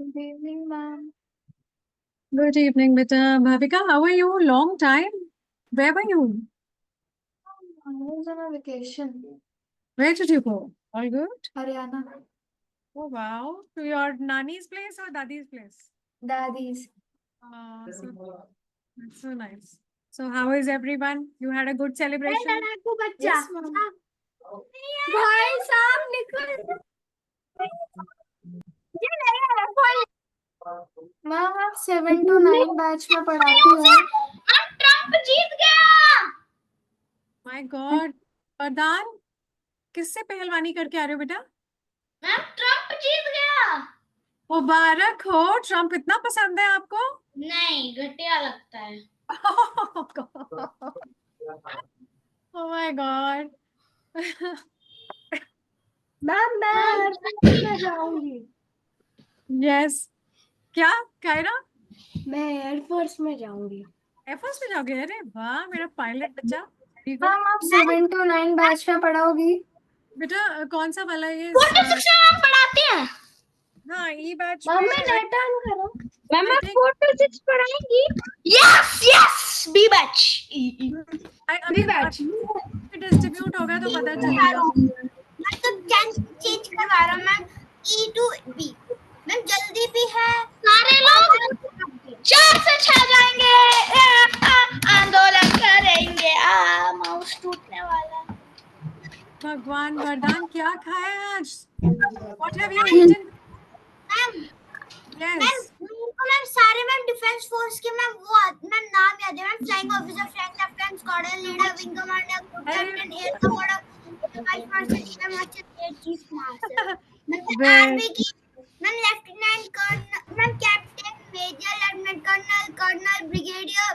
Good evening, ma'am. Good evening, beta. Bhavika, how are you? Long time. Where were you? I was on a vacation. Where did you go? All good? Haryana. Oh, wow. To your nanny's place or daddy's place? Daddy's. So that's so nice. So, how is everyone? You had a good celebration? Yes, ma'am. भाई साहब निकल ma'am आप 7 to 9 batch में पढ़ाती हैं। Trump जीत गया। My God. प्रधान, किससे पहलवानी करके आ रहे हो बेटा? मैम ट्रम्प जीत गया। मुबारक हो। ट्रम्प इतना पसंद है आपको? नहीं, घटिया लगता है। Oh my God. मैम मैं एयरफोर्स में जाऊंगी। Yes. क्या कह रहा? मैं एयरफोर्स में जाऊंगी। एयरफोर्स में जाओगे? अरे वाह, मेरा पायलट बच्चा। Very good. मैम आप 7 to 9 बैच में पढ़ाओगी। बेटा कौन सा वाला ये? 46 में मैम पढ़ाते हैं। हाँ, ई बैच मैम में मैं नेट ऑन करो। मैम I आप think 4 to 6 पढ़ाएंगी? Yes yes, B batch. अभी डिस्ट्रीब्यूट होगा तो पता चलेगा। मैं तो चेंज करवा रहा हूँ ma'am, E to B. Ma'am जल्दी भी है। सारे लोग 4 से 6 जाएंगे। आंदोलन करेंगे। माउस टूटने वाला। भगवान वरदान, क्या खाए आज? What have you eaten? Ma'am Yes. Ma'am सारे मैम डिफेंस फोर्स के मैम वो मैम नाम याद है ma'am, flying officer, flying lieutenant, squadron leader, wing commander, captain, air commander, vice marshal, air marshal, air chief marshal. Ma'am army की ma'am lieutenant colonel, ma'am captain, major, lieutenant colonel, colonel, brigadier.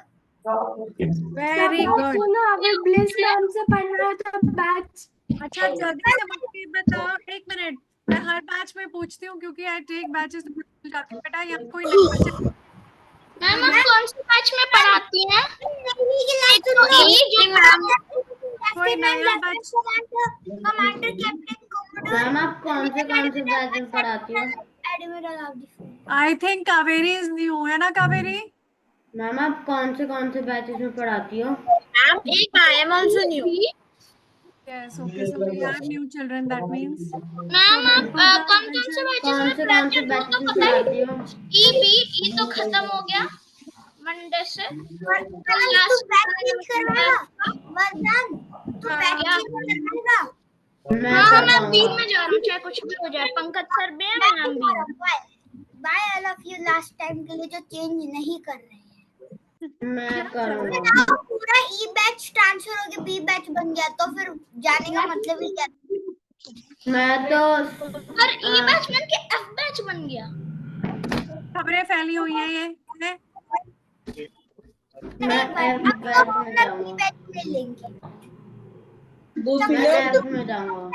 Very good. सुनो अगर bliss ma'am से पढ़ना है तो batch. अच्छा, जल्दी से मुझे बताओ। एक मिनट, मैं हर बैच में पूछती हूँ क्योंकि आई टेक बैचेस भूल जाती हूँ। बेटा यहाँ कोई नए बच्चे? मैम आप कौन से बैच में पढ़ाती हैं? एक तो ए जी मैम, कोई नया batch? Commander, captain, commodore. Ma'am आप कौन से बैच में पढ़ाती हो? Admiral of the I think Kaveri is new, है ना कावेरी? मैम आप कौन से बैचेस में पढ़ाती हो? मैम एक I am also new. Yes, okay. So we are new children. That means ma'am आप कौन कौन से बैचेस में पढ़ाती हो? वो तो बैचेस में पता है। पढ़ाती हो? ई बी, ई तो खत्म हो गया मंडे से। लास्ट बैच करवाएगा वरदान, तू बैच करवाएगा। हाँ मैं बी में जा रहा हूँ, चाहे कुछ भी हो जाए। पंकज सर भी है, मैम भी है। Bye all of you, last time के लिए जो चेंज नहीं कर रहे हैं। मैं करूँगा। पूरा ई बैच ट्रांसफर हो गया, बी बैच बन गया तो फिर जाने का मतलब ही क्या? मैं तो और ई बैच बन के एफ बैच बन गया। खबरें फैली हुई हैं ये है? मैं एफ बैच में जाऊँगा। मैं एफ में जाऊँगा।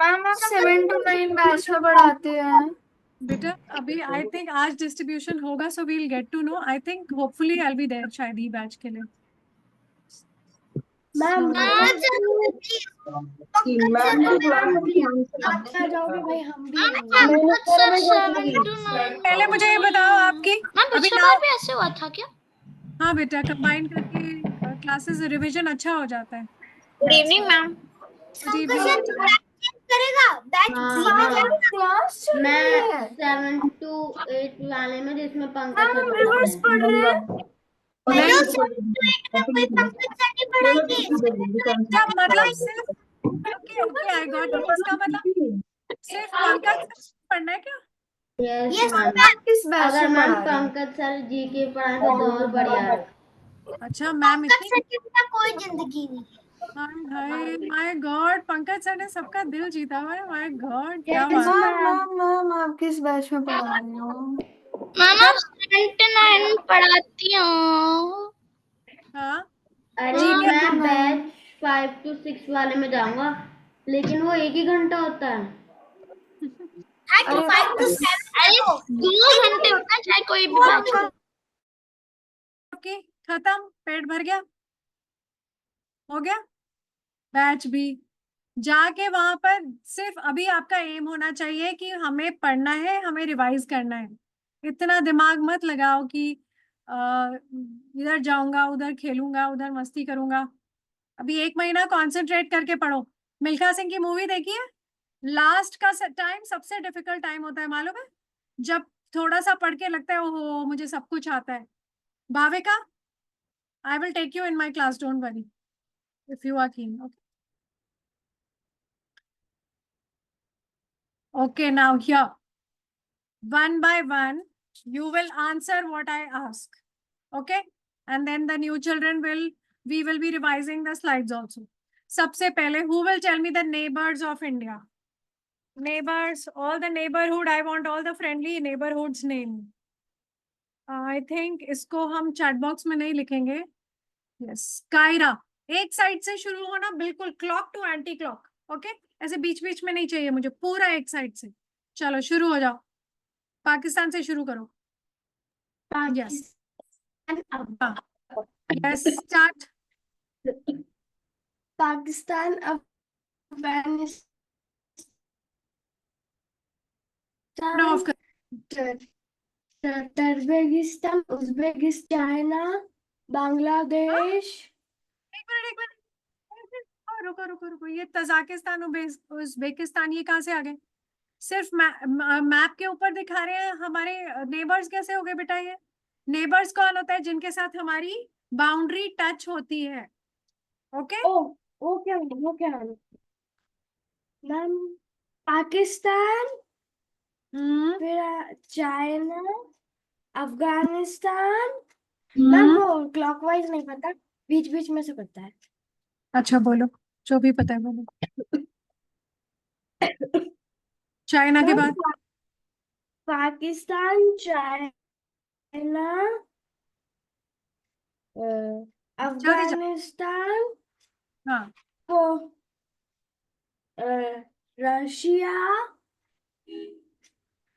मैम आप 7 to 9 बैच में पढ़ाते हैं। बेटा अभी आई थिंक आज डिस्ट्रीब्यूशन होगा, so we'll get to know. I think hopefully I be there शायद ई बैच के लिए। मैम आप आ जाओगे भाई, हम भी पहले मुझे ये बताओ आपकी अभी बार भी ऐसे हुआ था क्या? हाँ बेटा, कंबाइन करके क्लासेस रिवीजन अच्छा हो जाता है। Good evening ma'am. Good evening. करेगा बैच हाँ, में जाएगा। क्लास चल रही मैं है। 7 to 8 वाले में, जिसमें पंकज मैम सर रिवर्स पढ़ रहे हैं। नहीं, कोई पंकज सर नहीं पढ़ाएंगे। क्या मतलब? सिर्फ okay okay, I got it. इसका मतलब सिर्फ पंकज पढ़ना है क्या? Yes ma'am. किस बैच अगर में मैम पढ़ा रहे हैं? पंकज सर जी के पढ़ाएं तो और बढ़िया है। अच्छा मैम, पंकज इतनी सर के बिना कोई जिंदगी नहीं। Hi my God, Pankaj sir ने सबका दिल जीता हुआ है। माय गॉड, क्या बात। मैम आप किस बैच में पढ़ा रही हो? मैम आप 79 पढ़ाती हूँ। हाँ अरे जी मैं बैच 5 to 6 वाले में जाऊंगा, लेकिन वो एक ही घंटा होता है। तो 5 to 7 अरे 2 घंटे होता है, चाहे कोई भी बैच हो। ओके, खत्म, पेट भर गया, हो गया बैच भी। जाके वहां पर सिर्फ अभी आपका एम होना चाहिए कि हमें पढ़ना है, हमें रिवाइज करना है। इतना दिमाग मत लगाओ कि इधर जाऊंगा, उधर खेलूंगा, उधर मस्ती करूंगा। अभी 1 महीना कॉन्सेंट्रेट करके पढ़ो। मिल्खा सिंह की मूवी देखी है? लास्ट का टाइम सबसे डिफिकल्ट टाइम होता है, मालूम है? जब थोड़ा सा पढ़ के लगता है ओहो मुझे सब कुछ आता है। Bhavika, I will take you in my class, don't worry, if you are keen. Okay okay, now here, one by one you will answer what I ask, okay? And then the new children we will be revising the slides also. सबसे पहले, who will tell me the neighbors of India? Neighbors, all the neighborhood, I want all the friendly neighborhoods name. I think इसको हम chat box में नहीं लिखेंगे. Yes, Kiara. एक side से शुरू होना, बिल्कुल clock to anti clock, okay? ऐसे बीच बीच में नहीं चाहिए मुझे, पूरा एक साइड से. चलो शुरू हो जाओ. पाकिस्तान से शुरू करो. Yes. Yes, start. Pakistan, Afghanistan, of कर. Turkmenistan, Uzbekistan, China, Bangladesh. एक मिनट. रुको रुको रुको, ये तजाकिस्तान, उज्बेकिस्तान ये कहाँ से आ गए? सिर्फ मैप के ऊपर दिखा रहे हैं. हमारे नेबर्स कैसे हो गए बेटा? ये नेबर्स कौन होता है? जिनके साथ हमारी बाउंड्री टच होती है, ओके? Okay ma'am. पाकिस्तान, फिर चाइना, अफगानिस्तान. मैम वो क्लॉकवाइज नहीं पता, बीच बीच में से पता है. अच्छा बोलो, जो भी पता है बोलो. चाइना के बाद पाकिस्तान, चाइना, जल्दी जल्दी. अफगानिस्तान, हाँ, वो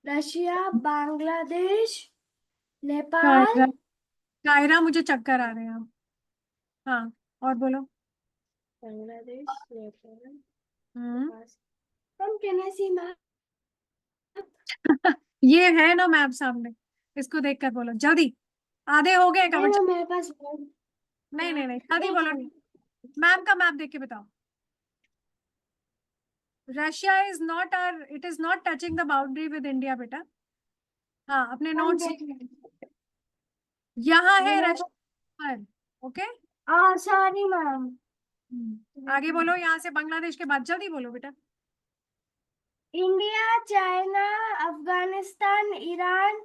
रशिया, बांग्लादेश, नेपाल. कायरा. कायरा, मुझे चक्कर आ रहे हैं. हाँ, और बोलो. बांग्लादेश, नेपाल. हम्म. हम कहने सी मैम. ये है ना मैप सामने, इसको देखकर बोलो जल्दी. आधे हो गए कवर. नहीं, मेरे पास नहीं नहीं नहीं, जल्दी बोलो. मैम का मैप देख के बताओ. Russia is not are, it is not touching the boundary with India बेटा. हाँ, अपने नोट्स यहाँ है रशिया पर, ओके? Sorry ma'am. आगे बोलो, यहाँ से बांग्लादेश के बाद जल्दी बोलो बेटा. India, China, Afghanistan, Iran.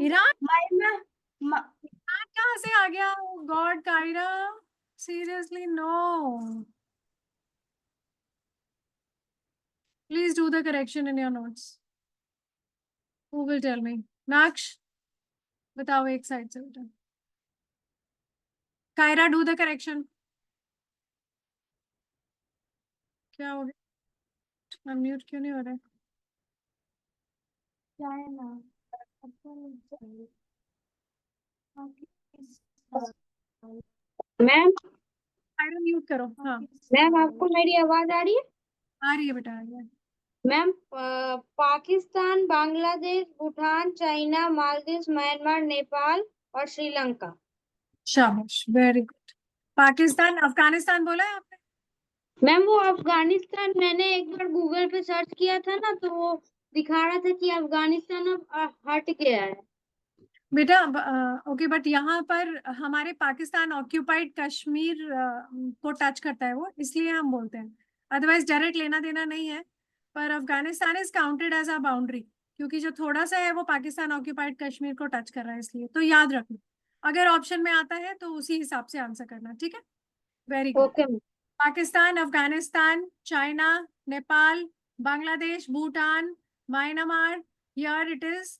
Iran Myanmar. कहाँ से आ गया? God Kaira, seriously no. Please do the correction in your notes. Who will tell me? Naksh, बताओ एक साइड से बेटा. Kiara, do the correction. क्या हो गया? अनम्यूट क्यों नहीं हो रहा है? चाइना, मैम कायरा म्यूट करो. हाँ, मैम आपको मेरी आवाज आ रही है? आ रही है बेटा, आ रही है. Ma'am Pakistan, Bangladesh, Bhutan, China, Maldives, Myanmar, Nepal और श्रीलंका. शाबाश, वेरी गुड. पाकिस्तान, अफगानिस्तान बोला है आपने? मैम वो अफगानिस्तान मैंने एक बार गूगल पे सर्च किया था ना, तो वो दिखा रहा था कि अफगानिस्तान अब हट गया है. बेटा ओके, बट यहाँ पर हमारे पाकिस्तान ऑक्यूपाइड कश्मीर को टच करता है वो, इसलिए हम बोलते हैं. अदरवाइज डायरेक्ट लेना देना नहीं है. पर Afghanistan is counted as a boundary, क्योंकि जो थोड़ा सा है वो पाकिस्तान ऑक्यूपाइड कश्मीर को टच कर रहा है, इसलिए. तो याद रखो, अगर ऑप्शन में आता है तो उसी हिसाब से आंसर करना, ठीक है? Very good. Okay. Pakistan, Afghanistan, China, Nepal, Bangladesh, Bhutan, Myanmar, here it is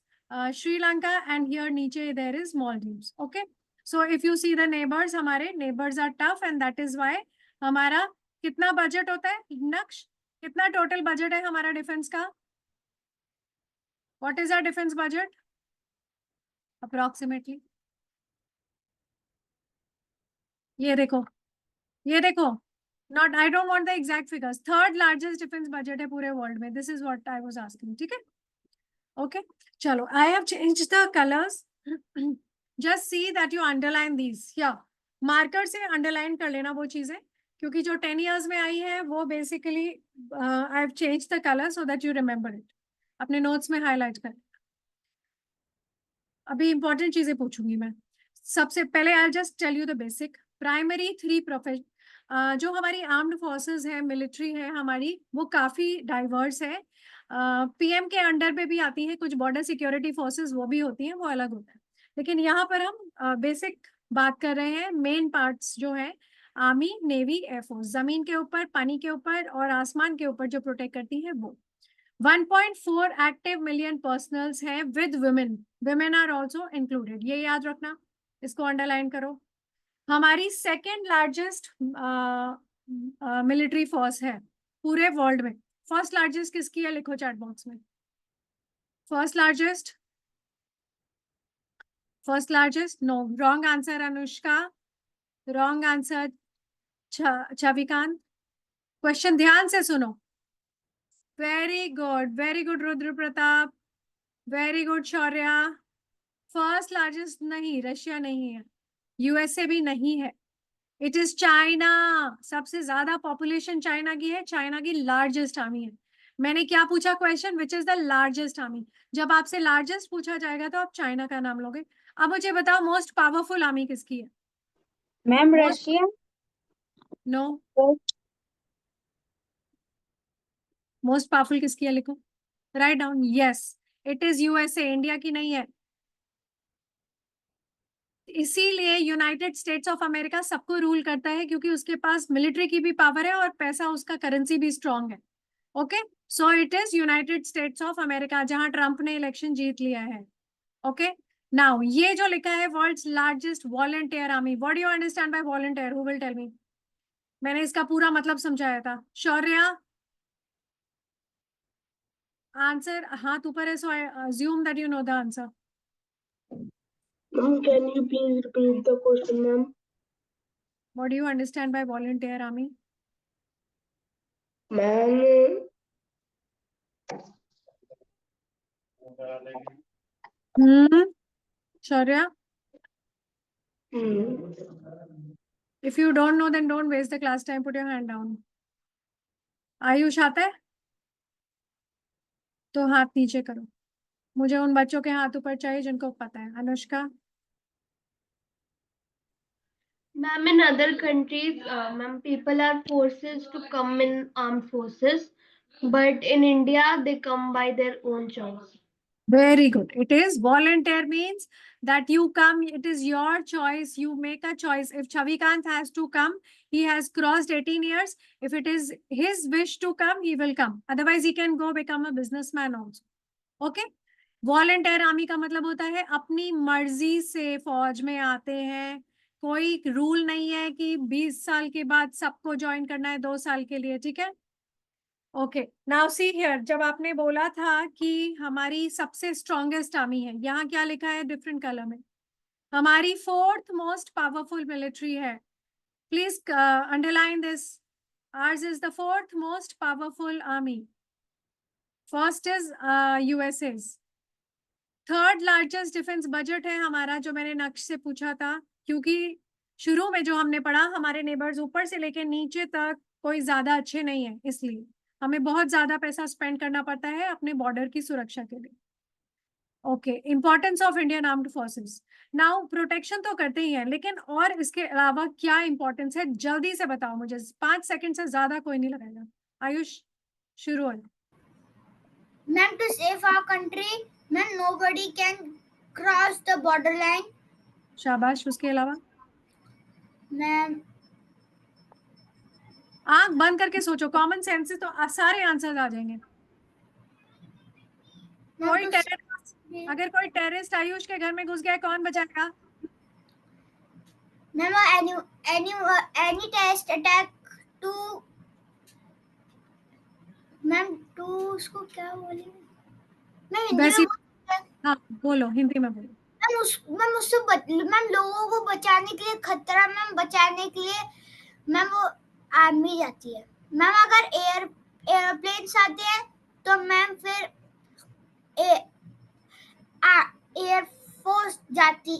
Sri Lanka, and here नीचे there is Maldives, okay? So if you see the neighbors, हमारे neighbors are tough, and that is why हमारा कितना बजट होता है? नक्श, कितना टोटल बजट है हमारा डिफेंस का? What is our defense budget approximately? ये देखो, ये देखो. Not, I don't want the exact figures. Third largest defense budget है पूरे वर्ल्ड में. This is what I was asking, ठीक है? Okay, chalo, I have changed the colors. Just see that you underline these. Yeah, marker से underline कर लेना वो चीजें, क्योंकि जो 10 years में आई है वो basically I have changed the color so that you remember it. अपने notes में highlight कर. अभी important चीजें पूछूंगी मैं. सबसे पहले I'll just tell you the basic. Primary 3 profession. जो हमारी आर्म्ड फोर्सेस है, मिलिट्री है हमारी, वो काफी डाइवर्स है. पीएम के अंडर पे भी आती है, कुछ बॉर्डर सिक्योरिटी फोर्सेस वो भी होती हैं, वो अलग होता है. लेकिन यहाँ पर हम बेसिक बात कर रहे हैं. मेन पार्ट्स जो है आर्मी, नेवी, एयरफोर्स, जमीन के ऊपर, पानी के ऊपर और आसमान के ऊपर जो प्रोटेक्ट करती है वो. 1.4 एक्टिव मिलियन पर्सनल्स हैं with women. Women are also included, ये याद रखना, इसको अंडरलाइन करो. हमारी सेकेंड लार्जेस्ट मिलिट्री फोर्स है पूरे वर्ल्ड में. फर्स्ट लार्जेस्ट किसकी है, लिखो चैट बॉक्स में. First largest no, wrong answer Anushka, wrong answer Chhavikant. Question ध्यान से सुनो. Very good Rudra Pratap, very good Shaurya. First largest नहीं, रशिया नहीं है, यूएसए भी नहीं है, इट इज चाइना. सबसे ज्यादा पॉपुलेशन चाइना की है, चाइना की लार्जेस्ट आर्मी है. मैंने क्या पूछा question, which is the largest army. जब आपसे लार्जेस्ट पूछा जाएगा तो आप चाइना का नाम लोगे. अब मुझे बताओ मोस्ट पावरफुल आर्मी किसकी है. Ma'am Russia. No, most powerful किसकी है, लिखो, right down. Yes, it is USA, India की नहीं है. इसीलिए यूनाइटेड स्टेट्स ऑफ अमेरिका सबको रूल करता है, क्योंकि उसके पास मिलिट्री की भी पावर है और पैसा, उसका करेंसी भी स्ट्रांग है. Okay, so it is United States of America, जहां ट्रंप ने इलेक्शन जीत लिया है. ओके, नाउ ये जो लिखा है world's largest volunteer army, what do you understand by volunteer, who will tell me. मैंने इसका पूरा मतलब समझाया था. शौर्या, आंसर हाथ ऊपर है, so I assume that you know the answer. Ma'am, can you please repeat the question, ma'am? What do you understand by volunteer army? Ma'am, Shaurya, if you don't know, then don't waste the class time. Put your hand down. Ayush आता है तो हाथ नीचे करो. मुझे उन बच्चों के हाथ ऊपर चाहिए जिनको पता है. Anushka. Ma'am, in other countries, ma'am, people are forced to come in armed forces, but in India, they come by their own choice. Very good. It is volunteer means that you come, it is your choice, you make a choice. If Chavikant has to come, he has crossed 18 years. If it is his wish to come, he will come. Otherwise, he can go become a businessman also. Okay? Volunteer army का मतलब होता है अपनी मर्जी से फौज में आते हैं. कोई रूल नहीं है कि 20 साल के बाद सबको ज्वाइन करना है 2 साल के लिए. ठीक है. ओके, नाउ सी हियर, जब आपने बोला था कि हमारी सबसे स्ट्रॉन्गेस्ट आर्मी है, यहाँ क्या लिखा है डिफरेंट कलर में, हमारी 4th मोस्ट पावरफुल मिलिट्री है. Please underline this. Ours is the 4th most powerful army. First is USA. 3rd largest defence budget है हमारा, जो मैंने नक्श से पूछा था, क्योंकि शुरू में जो हमने पढ़ा हमारे नेबर्स ऊपर से लेके नीचे तक कोई ज्यादा अच्छे नहीं है, इसलिए हमें बहुत ज्यादा पैसा स्पेंड करना पड़ता है अपने बॉर्डर की सुरक्षा के लिए. Okay, importance of Indian armed forces. Now protection तो करते ही है, लेकिन और इसके अलावा क्या इंपॉर्टेंस है, जल्दी से बताओ मुझे. 5 सेकंड से ज्यादा कोई नहीं लगाएगा. आयुष, शुरू हो. Ma'am, to save our country, ma'am, nobody can cross the borderline. शाबाश. उसके अलावा Ma'am, आंख बंद करके सोचो, कॉमन सेंस से तो सारे आंसर आ जाएंगे. कोई टेररिस्ट, अगर कोई टेररिस्ट आयुष के घर में घुस गया, कौन बचाएगा. ma'am, any terrorist attack to, ma'am, to उसको क्या बोलेंगे, मैं हिंदी वैसे में, हाँ बोलो, हिंदी में बोलो. मैम उससे मैम लोगों को बचाने के लिए, खतरा मैम बचाने के लिए मैम वो आर्मी जाती है. मैम अगर एयरप्लेन आते हैं तो मैम फिर एयरफोर्स जाती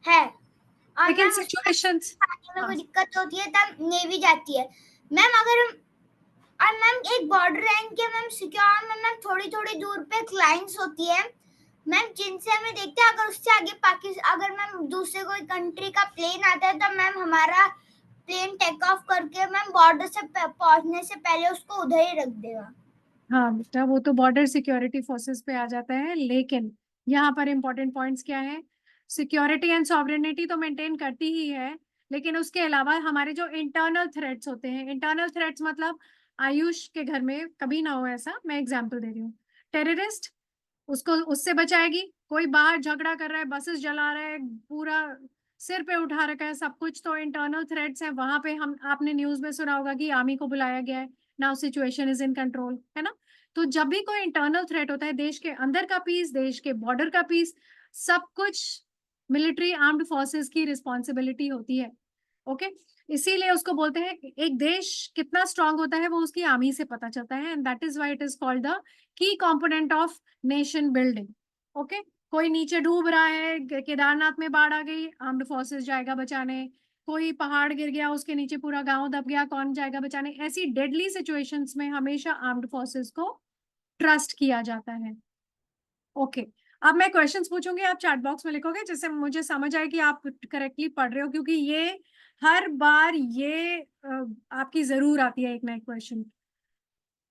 है और लेकिन मैम सिचुएशंस, में कोई दिक्कत होती है तब नेवी जाती है मैम। अगर और मैम एक बॉर्डर लाइन के मैम सिक्योर में मैम थोड़ी थोड़ी दूर पे क्लाइंट्स होती है मैम, जिनसे हमें देखते हैं अगर उससे आगे पाकिस्तान अगर मैम दूसरे कोई कंट्री का प्लेन आता है तब मैम हमारा प्लेन टेक ऑफ करके मैम बॉर्डर से पहुंचने से पहले उसको उधर ही रख देगा। हाँ बेटा वो तो बॉर्डर सिक्योरिटी फोर्सेस पे आ जाता है, लेकिन यहाँ पर इंपॉर्टेंट पॉइंट्स क्या है, सिक्योरिटी एंड सॉवरेनिटी तो मेंटेन करती ही है, लेकिन उसके अलावा हमारे जो इंटरनल थ्रेट्स होते हैं, इंटरनल थ्रेट्स मतलब आयुष के घर में कभी ना हो ऐसा, मैं एग्जांपल दे रही हूँ, टेररिस्ट उसको उससे बचाएगी, कोई बाहर झगड़ा कर रहा है, बसेस जला रहा है, पूरा सिर पे उठा रखा है सब कुछ, तो इंटरनल थ्रेट्स हैं वहां पे। हम आपने न्यूज में सुना होगा कि आर्मी को बुलाया गया है, now situation is in control, है ना। तो जब भी कोई इंटरनल थ्रेट होता है, देश के अंदर का पीस, देश के बॉर्डर का पीस, सब कुछ मिलिट्री आर्म्ड फोर्सेस की रिस्पॉन्सिबिलिटी होती है। ओके, इसीलिए उसको बोलते हैं एक देश कितना स्ट्रांग होता है वो उसकी आर्मी से पता चलता है, and that is why it is called the key component of nation building. Okay, कोई नीचे डूब रहा है, केदारनाथ में बाढ़ आ गई, आर्म्ड फोर्सेस जाएगा बचाने, कोई पहाड़ गिर गया उसके नीचे पूरा गांव दब गया, कौन जाएगा बचाने। ऐसी डेडली सिचुएशंस में हमेशा आर्म्ड फोर्सेस को ट्रस्ट किया जाता है। ओके, अब मैं क्वेश्चंस पूछूंगी, आप चैट बॉक्स में लिखोगे जिससे मुझे समझ आए कि आप करेक्टली पढ़ रहे हो, क्योंकि ये हर बार ये आपकी जरूर आती है एक ना एक question.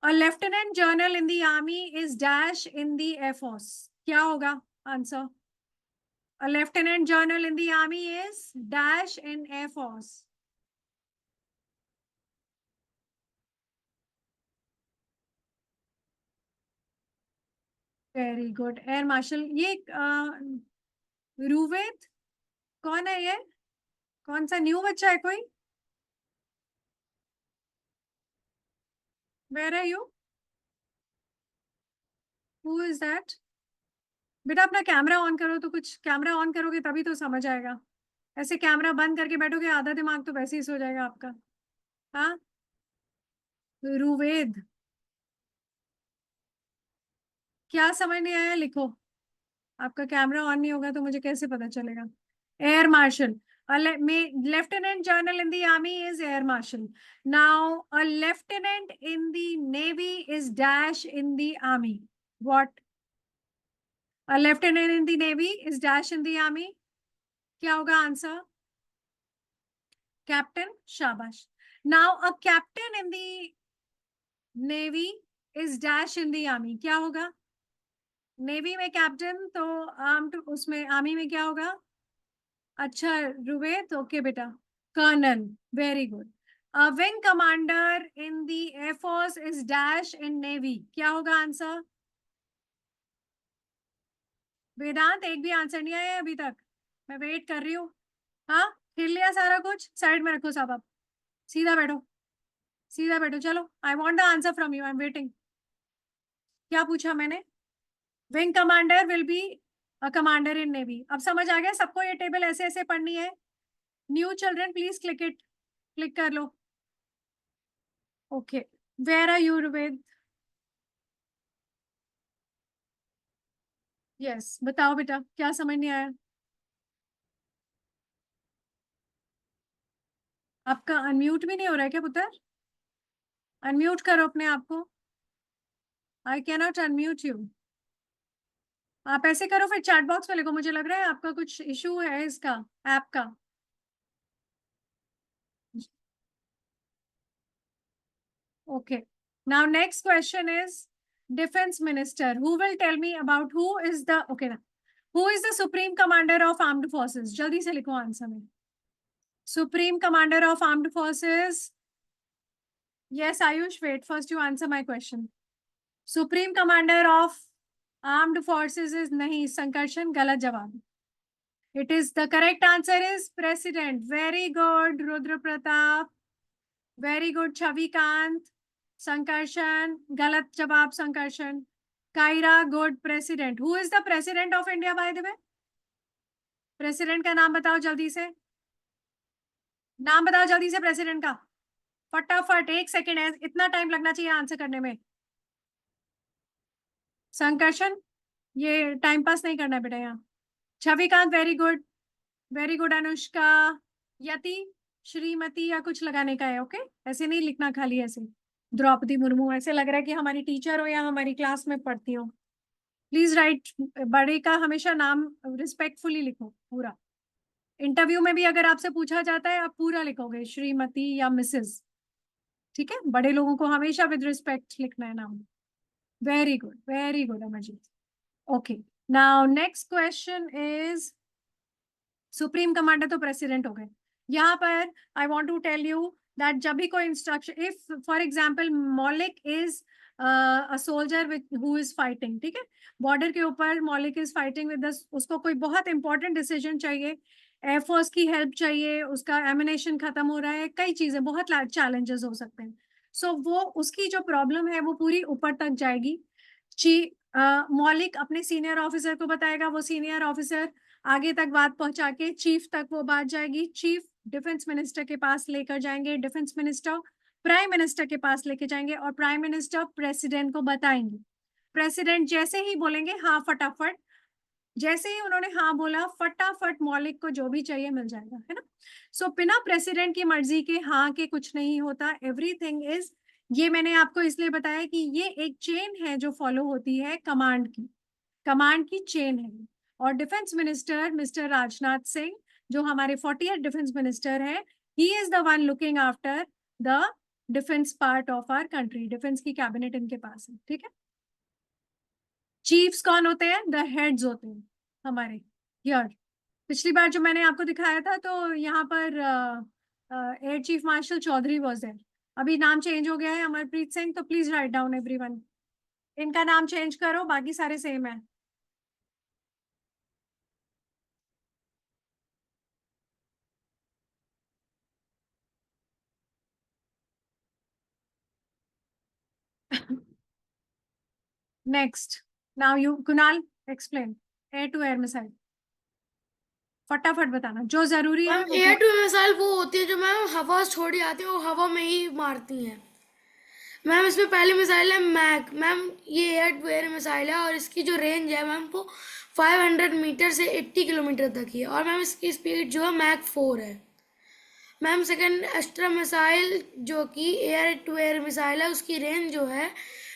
A lieutenant general in the army is dash in the air force. क्या होगा answer? A lieutenant general in the army is dash in air force. Very good, air marshal. ये रुवेद कौन है, ये कौन सा न्यू बच्चा है कोई? Where are you, who is that? बेटा अपना कैमरा ऑन करो, तो कुछ कैमरा ऑन करोगे तभी तो समझ आएगा, ऐसे कैमरा बंद करके बैठोगे आधा दिमाग तो वैसे ही सो जाएगा आपका। हाँ, रुवेद, क्या समझ नहीं आया लिखो, आपका कैमरा ऑन नहीं होगा तो मुझे कैसे पता चलेगा। Air marshal, lieutenant general in the army is air marshal. Now a lieutenant in the navy is dash in the army. What? A lieutenant in the navy is dash in the army. क्या होगा answer? Captain, शाबाश। Now a captain in the navy is dash in the army. क्या होगा? Navy में captain, तो armed उसमें army में क्या होगा? अच्छा रुवेद, ओके बेटा, colonel, very good. Wing commander in the air force is dash in navy, क्या होगा आंसर? वेदांत, एक भी आंसर नहीं आया अभी तक, मैं वेट कर रही हूँ। हाँ, हिल लिया सारा कुछ, साइड में रखो सब, अब सीधा बैठो, सीधा बैठो, चलो, I want the answer from you, I am waiting. क्या पूछा मैंने? Wing commander will be a commander in navy. अब समझ आ गया सबको, ये टेबल ऐसे ऐसे पढ़नी है। New children please click it, click कर लो। Okay, where are you Ruved? Yes, बताओ बेटा, क्या समझ नहीं आया? आपका अनम्यूट भी नहीं हो रहा है क्या पुत्र? अनम्यूट करो अपने आप को, I can not unmute you. आप ऐसे करो, फिर चैट बॉक्स में लिखो, मुझे लग रहा है आपका कुछ इशू है इसका, ऐप का। Okay. Now next question is defense minister. Who will tell me about who is the, okay ना, who is the supreme commander of armed forces? जल्दी से लिखो आंसर में। Supreme commander of armed forces. Yes, Ayush, wait, first you answer my question. Supreme commander of armed forces is नहीं, संकर्षण, गलत जवाब। It is, the correct answer is president. Very good, Rudra Pratap. Very good, Chavikant. Sankarshan, गलत जवाब Sankarshan. Kaira, good, president. Who is the president of India by the way? President का नाम बताओ जल्दी से, नाम बताओ जल्दी से प्रेसिडेंट का, फटाफट, 1 सेकेंड है, इतना टाइम लगना चाहिए आंसर करने में। संकर्षण, ये टाइम पास नहीं करना है बेटा यहाँ। छविकांत वेरी गुड अनुष्का। यति श्रीमती या कुछ लगाने का है, ओके ऐसे नहीं लिखना खाली ऐसे। द्रौपदी मुर्मू ऐसे लग रहा है कि हमारी टीचर हो या हमारी क्लास में पढ़ती हो। प्लीज राइट, बड़े का हमेशा नाम रिस्पेक्टफुली लिखो पूरा। इंटरव्यू में भी अगर आपसे पूछा जाता है आप पूरा लिखोगे, श्रीमती या मिसेस, ठीक है। बड़े लोगों को हमेशा विद रिस्पेक्ट लिखना है नाम। Very good Amarjit. Okay, now next question is, supreme commander तो प्रेसिडेंट हो गए। यहाँ पर I want to tell you that जब भी कोई instruction, if for example Maulik is a soldier with who is fighting, ठीक है, बॉर्डर के ऊपर मौलिक इज फाइटिंग विद, उसको कोई बहुत इंपॉर्टेंट डिसीजन चाहिए, एयरफोर्स की हेल्प चाहिए, उसका एमिनेशन खत्म हो रहा है, कई चीजें, बहुत चैलेंजेस हो सकते हैं। सो वो उसकी जो प्रॉब्लम है वो पूरी ऊपर तक जाएगी। मौलिक अपने सीनियर ऑफिसर को बताएगा, वो सीनियर ऑफिसर आगे तक बात पहुंचा के चीफ तक वो बात जाएगी, चीफ डिफेंस मिनिस्टर के पास लेकर जाएंगे, डिफेंस मिनिस्टर प्राइम मिनिस्टर के पास लेके जाएंगे, और प्राइम मिनिस्टर प्रेसिडेंट को बताएंगे। प्रेसिडेंट जैसे ही बोलेंगे हाँ फटाफट, जैसे ही उन्होंने हाँ बोला फटाफट मौलिक को जो भी चाहिए मिल जाएगा, है ना। सो बिना प्रेसिडेंट की मर्जी के हाँ के कुछ नहीं होता, एवरीथिंग इज, ये मैंने आपको इसलिए बताया कि ये एक चेन है जो फॉलो होती है कमांड की चेन है। और defence minister mister Rajnath Singh जो हमारे 40th डिफेंस मिनिस्टर है, he is the one looking after the defence part of our country, defence की कैबिनेट इनके पास है, ठीक है। चीफ्स कौन होते हैं? द हेड्स होते हैं हमारे हियर। पिछली बार जो मैंने आपको दिखाया था तो यहाँ पर air chief marshal Chaudhary was there, अभी नाम चेंज हो गया है अमरप्रीत सिंह, तो प्लीज राइट डाउन एवरीवन, इनका नाम चेंज करो, बाकी सारे सेम है। Next, now you Kunal explain air to air missile, फटाफट बताना जो जरूरी है वो। एयर टू मिसाइल वो होती है जो मैम हवा से छोड़ी जाती है, वो हवा में ही मारती हैं। मैम इसमें पहली मिसाइल है मैक। मैम ये एयर टू एयर मिसाइल है और इसकी जो रेंज है मैम वो 500 मीटर से 80 किलोमीटर तक ही है, और मैम इसकी स्पीड जो है मैक 4 है। मैम सेकंड एस्ट्रा मिसाइल जो कि एयर टू एयर मिसाइल है, उसकी रेंज जो है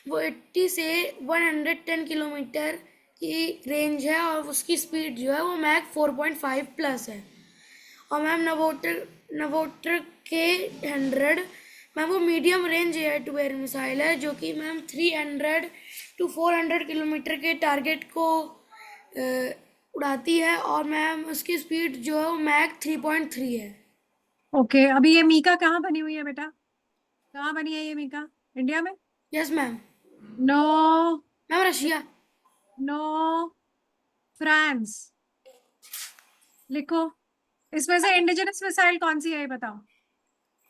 वो 80 से 110 किलोमीटर की रेंज है, और उसकी स्पीड जो है वो मैक 4.5 प्लस है। और मैम नवोटर के 100 मैम वो medium range air to air missile है जो कि मैम 300 to 400 किलोमीटर के टारगेट को उड़ाती है, और मैम उसकी स्पीड जो है वो मैक 3.3 है। ओके, अभी ये मीका कहाँ बनी हुई है बेटा, कहाँ बनी है ये मीका? इंडिया में? Yes ma'am. No ma'am Russia. No, France. लिखो, इसमें से इंडिजिनस मिसाइल कौन सी है ये बताओ।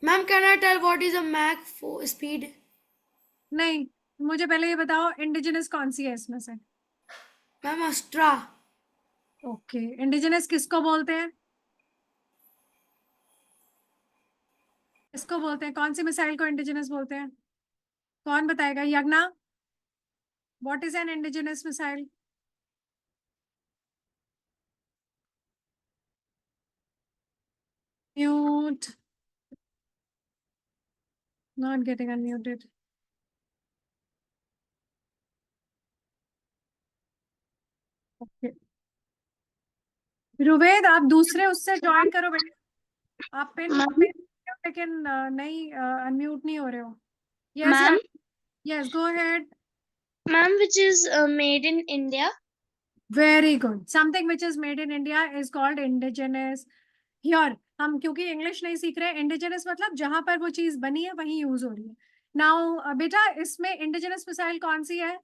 Ma'am can I tell what is a Mach speed? नहीं, मुझे पहले ये बताओ इंडिजिनस कौन सी है इसमें से। Ma'am Astra. ओके, इंडिजिनस किसको बोलते हैं, किसको बोलते हैं, कौन सी मिसाइल को इंडिजिनस बोलते हैं? कौन बताएगा? Yagya, what is an indigenous missile? Mute, not getting unmuted. Okay, Ruved आप दूसरे उससे ज्वाइन करो बेटा, आप पिन लेकिन नहीं अनम्यूट नहीं हो रहे हो। Yes Ma'am, yes go ahead. ma'am, which is made in India. Very good, something which is made in India is called indigenous. Here हम क्योंकि इंग्लिश नहीं सीख रहे, इंडिजिनस मतलब जहां पर वो चीज बनी है वहीं यूज हो रही है। नाउ बेटा इसमें इंडिजिनस मिसाइल कौन सी है?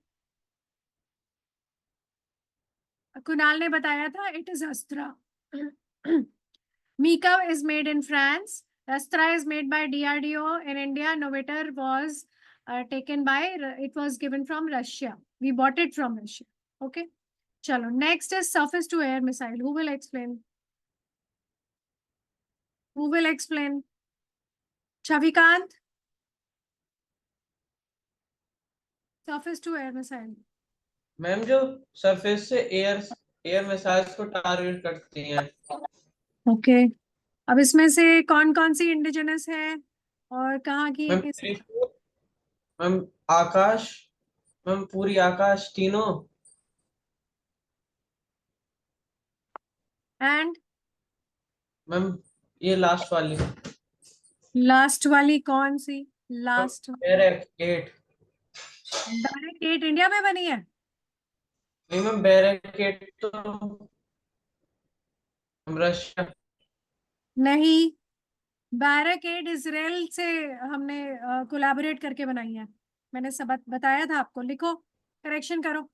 कुणाल ने बताया था, it is Astra. MICA is made in France, Astra is made by DRDO in India, Novator was taken by, it was given from Russia, we bought it from Russia, okay। चलो next is surface to air missile, who will explain? Who will explain? Chavikant, surface to air missile। Ma'am जो surface से air missiles को target करती हैं। Okay अब इसमें से कौन कौन सी इंडिजिनस है और कहाँ की है मैम किस मैम आकाश, मैम पूरी आकाश तीनों, एंड मैम ये लास्ट वाली लास्ट वाली कौन सी लास्ट बैरक 8। बैरिकेड इंडिया में बनी है नहीं मैम बैरक 8 तो रशिया। नहीं बैरिकेड इसराइल से हमने कोलैबोरेट करके बनाई है मैंने सब बताया था आपको लिखो करेक्शन करो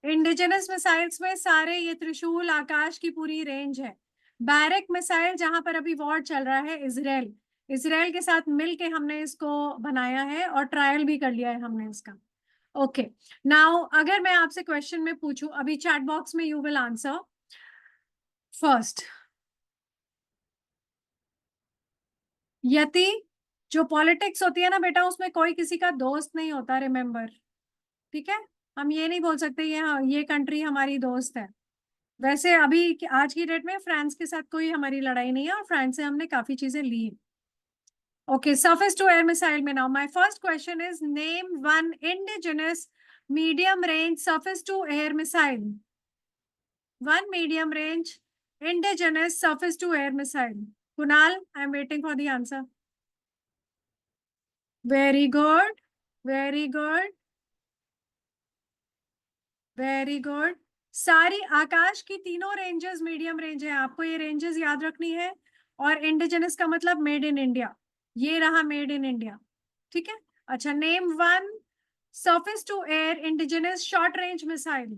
इंडिजिनस मिसाइल्स में सारे ये त्रिशूल आकाश की पूरी रेंज है बैरक मिसाइल जहां पर अभी वॉर चल रहा है इसराइल इसराइल के साथ मिलके हमने इसको बनाया है और ट्रायल भी कर लिया है हमने इसका ओके नाउ अगर मैं आपसे क्वेश्चन में पूछूं अभी चैट बॉक्स में यू विल आंसर फर्स्ट यति जो पॉलिटिक्स होती है ना बेटा उसमें कोई किसी का दोस्त नहीं होता रिमेम्बर ठीक है हम ये नहीं बोल सकते ये कंट्री हमारी दोस्त है वैसे अभी आज की डेट में फ्रांस के साथ कोई हमारी लड़ाई नहीं है और फ्रांस से हमने काफी चीजें ली है okay surface to air missile में now my first question is name one indigenous medium range surface to air missile one medium range indigenous surface to air missile Kunal, I'm waiting for the answer. Very good. Very good. Very good. सारी आकाश की तीनों ranges medium range है आपको ये ranges याद रखनी है और इंडिजिनस का मतलब मेड इन इंडिया ये रहा मेड इन इंडिया ठीक है अच्छा name one surface to air indigenous short range missile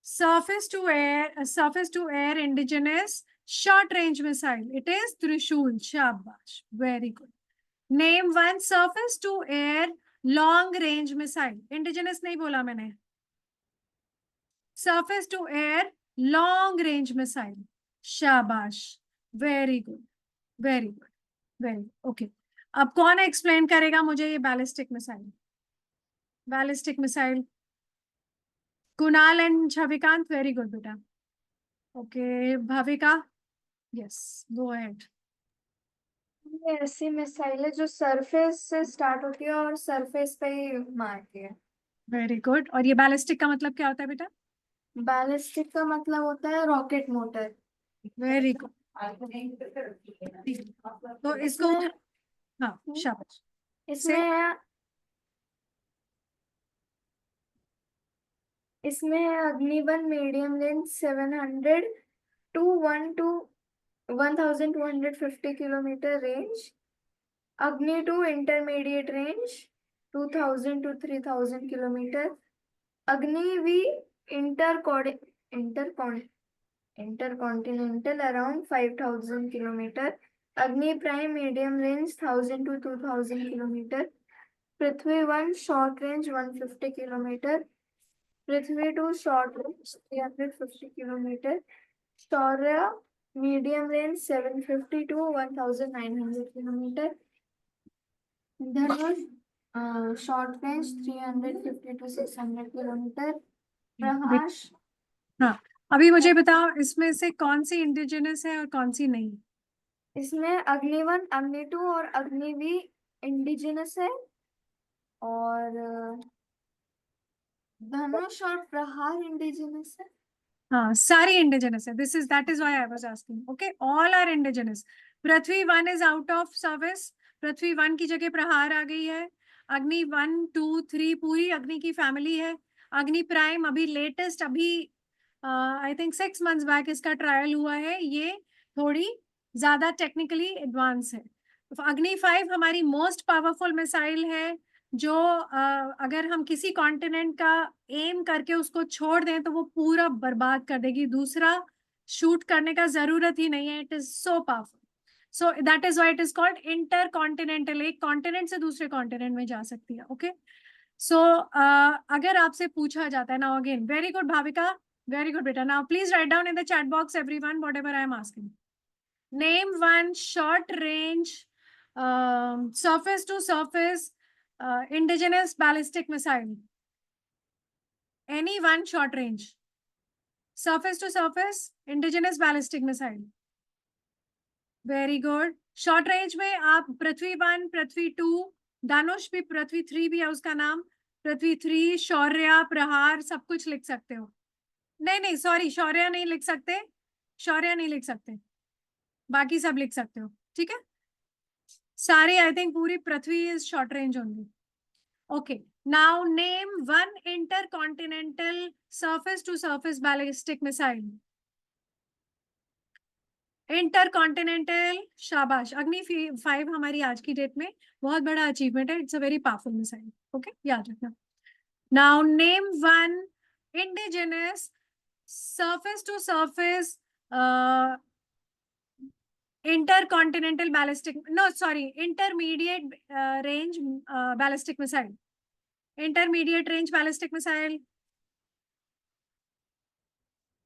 surface to air indigenous short range missile it is Trishul shabash very good name one surface to air long range missile indigenous नहीं बोला मैंने surface to air long range missile shabash very good very good very good okay अब कौन explain करेगा मुझे ये ballistic missile Kunal and Chavikant, very good, beta. Okay, Bhavika, yes, go ahead. ये ऐसी मिसाइल है जो सरफेस से स्टार्ट होती है और सरफेस पे ही मारती है Very good. और ये बैलिस्टिक का मतलब क्या होता है बेटा? बैलिस्टिक का मतलब होता है रॉकेट मोटर Very good. तो इसको इसमें हाँ शाबाश इसमें है Agni one medium range 700 to 1250 kilometre range Agni 2 intermediate range 2000 to 3000 kilometre Agni V intercontinental around 5000 kilometre Agni prime medium range 1000 to 2000 kilometre Prithvi 1 short range 150 kilometre Prithvi 2 short range 350 kilometre Shaurya medium range 750 to 1900 kilometre Dhanush short range 350 to 600 kilometre Prakash हाँ अभी मुझे बताओ इसमें से कौन सी indigenous है और कौन सी नहीं इसमें अग्नि-1 अग्नि-2 और अग्नि-V इंडिजिनस है और धनुष और प्रहार इंडिजिनस है हाँ सारी इंडिजिनस है that is why I was asking okay all are indigenous Prithvi 1 is out of service Prithvi 1 की जगह प्रहार आ गई है अग्नि 1 2 3 पूरी अग्नि की फैमिली है अग्नि प्राइम अभी लेटेस्ट अभी आई थिंक 6 months बैक इसका ट्रायल हुआ है ये थोड़ी ज्यादा टेक्निकली एडवांस है अग्नि 5 हमारी मोस्ट पावरफुल मिसाइल है जो अगर हम किसी कॉन्टिनेंट का एम करके उसको छोड़ दें तो वो पूरा बर्बाद कर देगी दूसरा शूट करने का जरूरत ही नहीं है it is so powerful so that is why it is called inter continental एक कॉन्टिनेंट से दूसरे कॉन्टिनेंट में जा सकती है ओके सो अगर आपसे पूछा जाता है ना again very good Bhavika very good बेटा now please write down in the chat box everyone whatever I am asking name one short range surface to surface indigenous ballistic missile. Any one short range. Surface to surface, indigenous ballistic missile. Very good. Short range में आप पृथ्वी 1, पृथ्वी 2, धनुष भी, पृथ्वी 3 भी है उसका नाम, पृथ्वी 3, शौर्य, प्रहार, सब कुछ लिख सकते हो. नहीं सॉरी, शौर्य नहीं लिख सकते, शौर्य नहीं लिख सकते, बाकी सब लिख सकते हो. ठीक है, सारे आई थिंक पूरी Prithvi is short range only. Okay, now name one intercontinental surface to surface ballistic missile. Intercontinental, शाबाश. अग्नि 5 हमारी आज की डेट में बहुत बड़ा अचीवमेंट है. It's a very powerful missile. Okay, याद रखना. Now name one indigenous surface to surface intercontinental ballistic, no sorry, intermediate range ballistic missile. Intermediate range ballistic missile.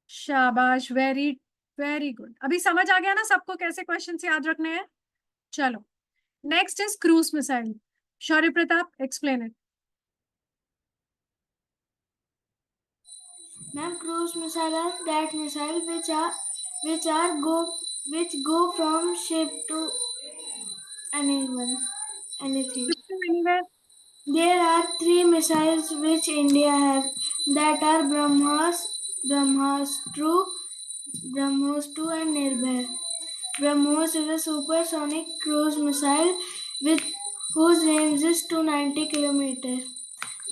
शाबाश, वेरी वेरी गुड. अभी समझ आ गया ना सबको कैसे क्वेश्चंस याद रखने हैं. चलो, next is cruise missile. Shaurya Pratap, explain it. Ma'am, cruise missile are that missile which go from ship to anything. There are 3 missiles which India have, that are BrahMos 2 and Nirbhay. BrahMos is a supersonic cruise missile whose range is 290 km.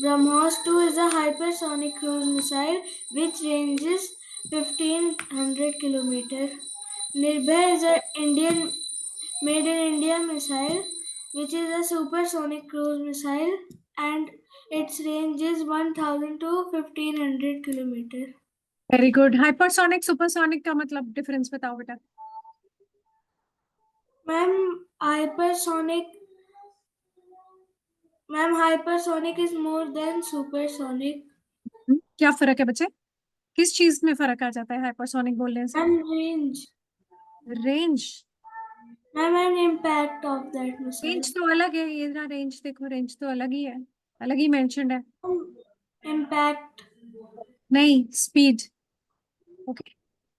BrahMos 2 is a hypersonic cruise missile which range is 1500 km. Nirbhay is a made in India missile which is a supersonic cruise missile and its range is 1000 to 1500 km. Very good. Hypersonic supersonic का मतलब difference बताओ बेटा. Ma'am, hypersonic is more than supersonic. क्या फर्क है बच्चे, किस चीज में फर्क आ जाता है हाइपरसोनिक बोलने से? And range. Range. Ma'am, and impact of that missile. Range तो अलग है, ये ना रेंज देखो, रेंज तो अलग ही है, अलग ही मेंशन्ड है. Impact. नहीं, speed. Okay,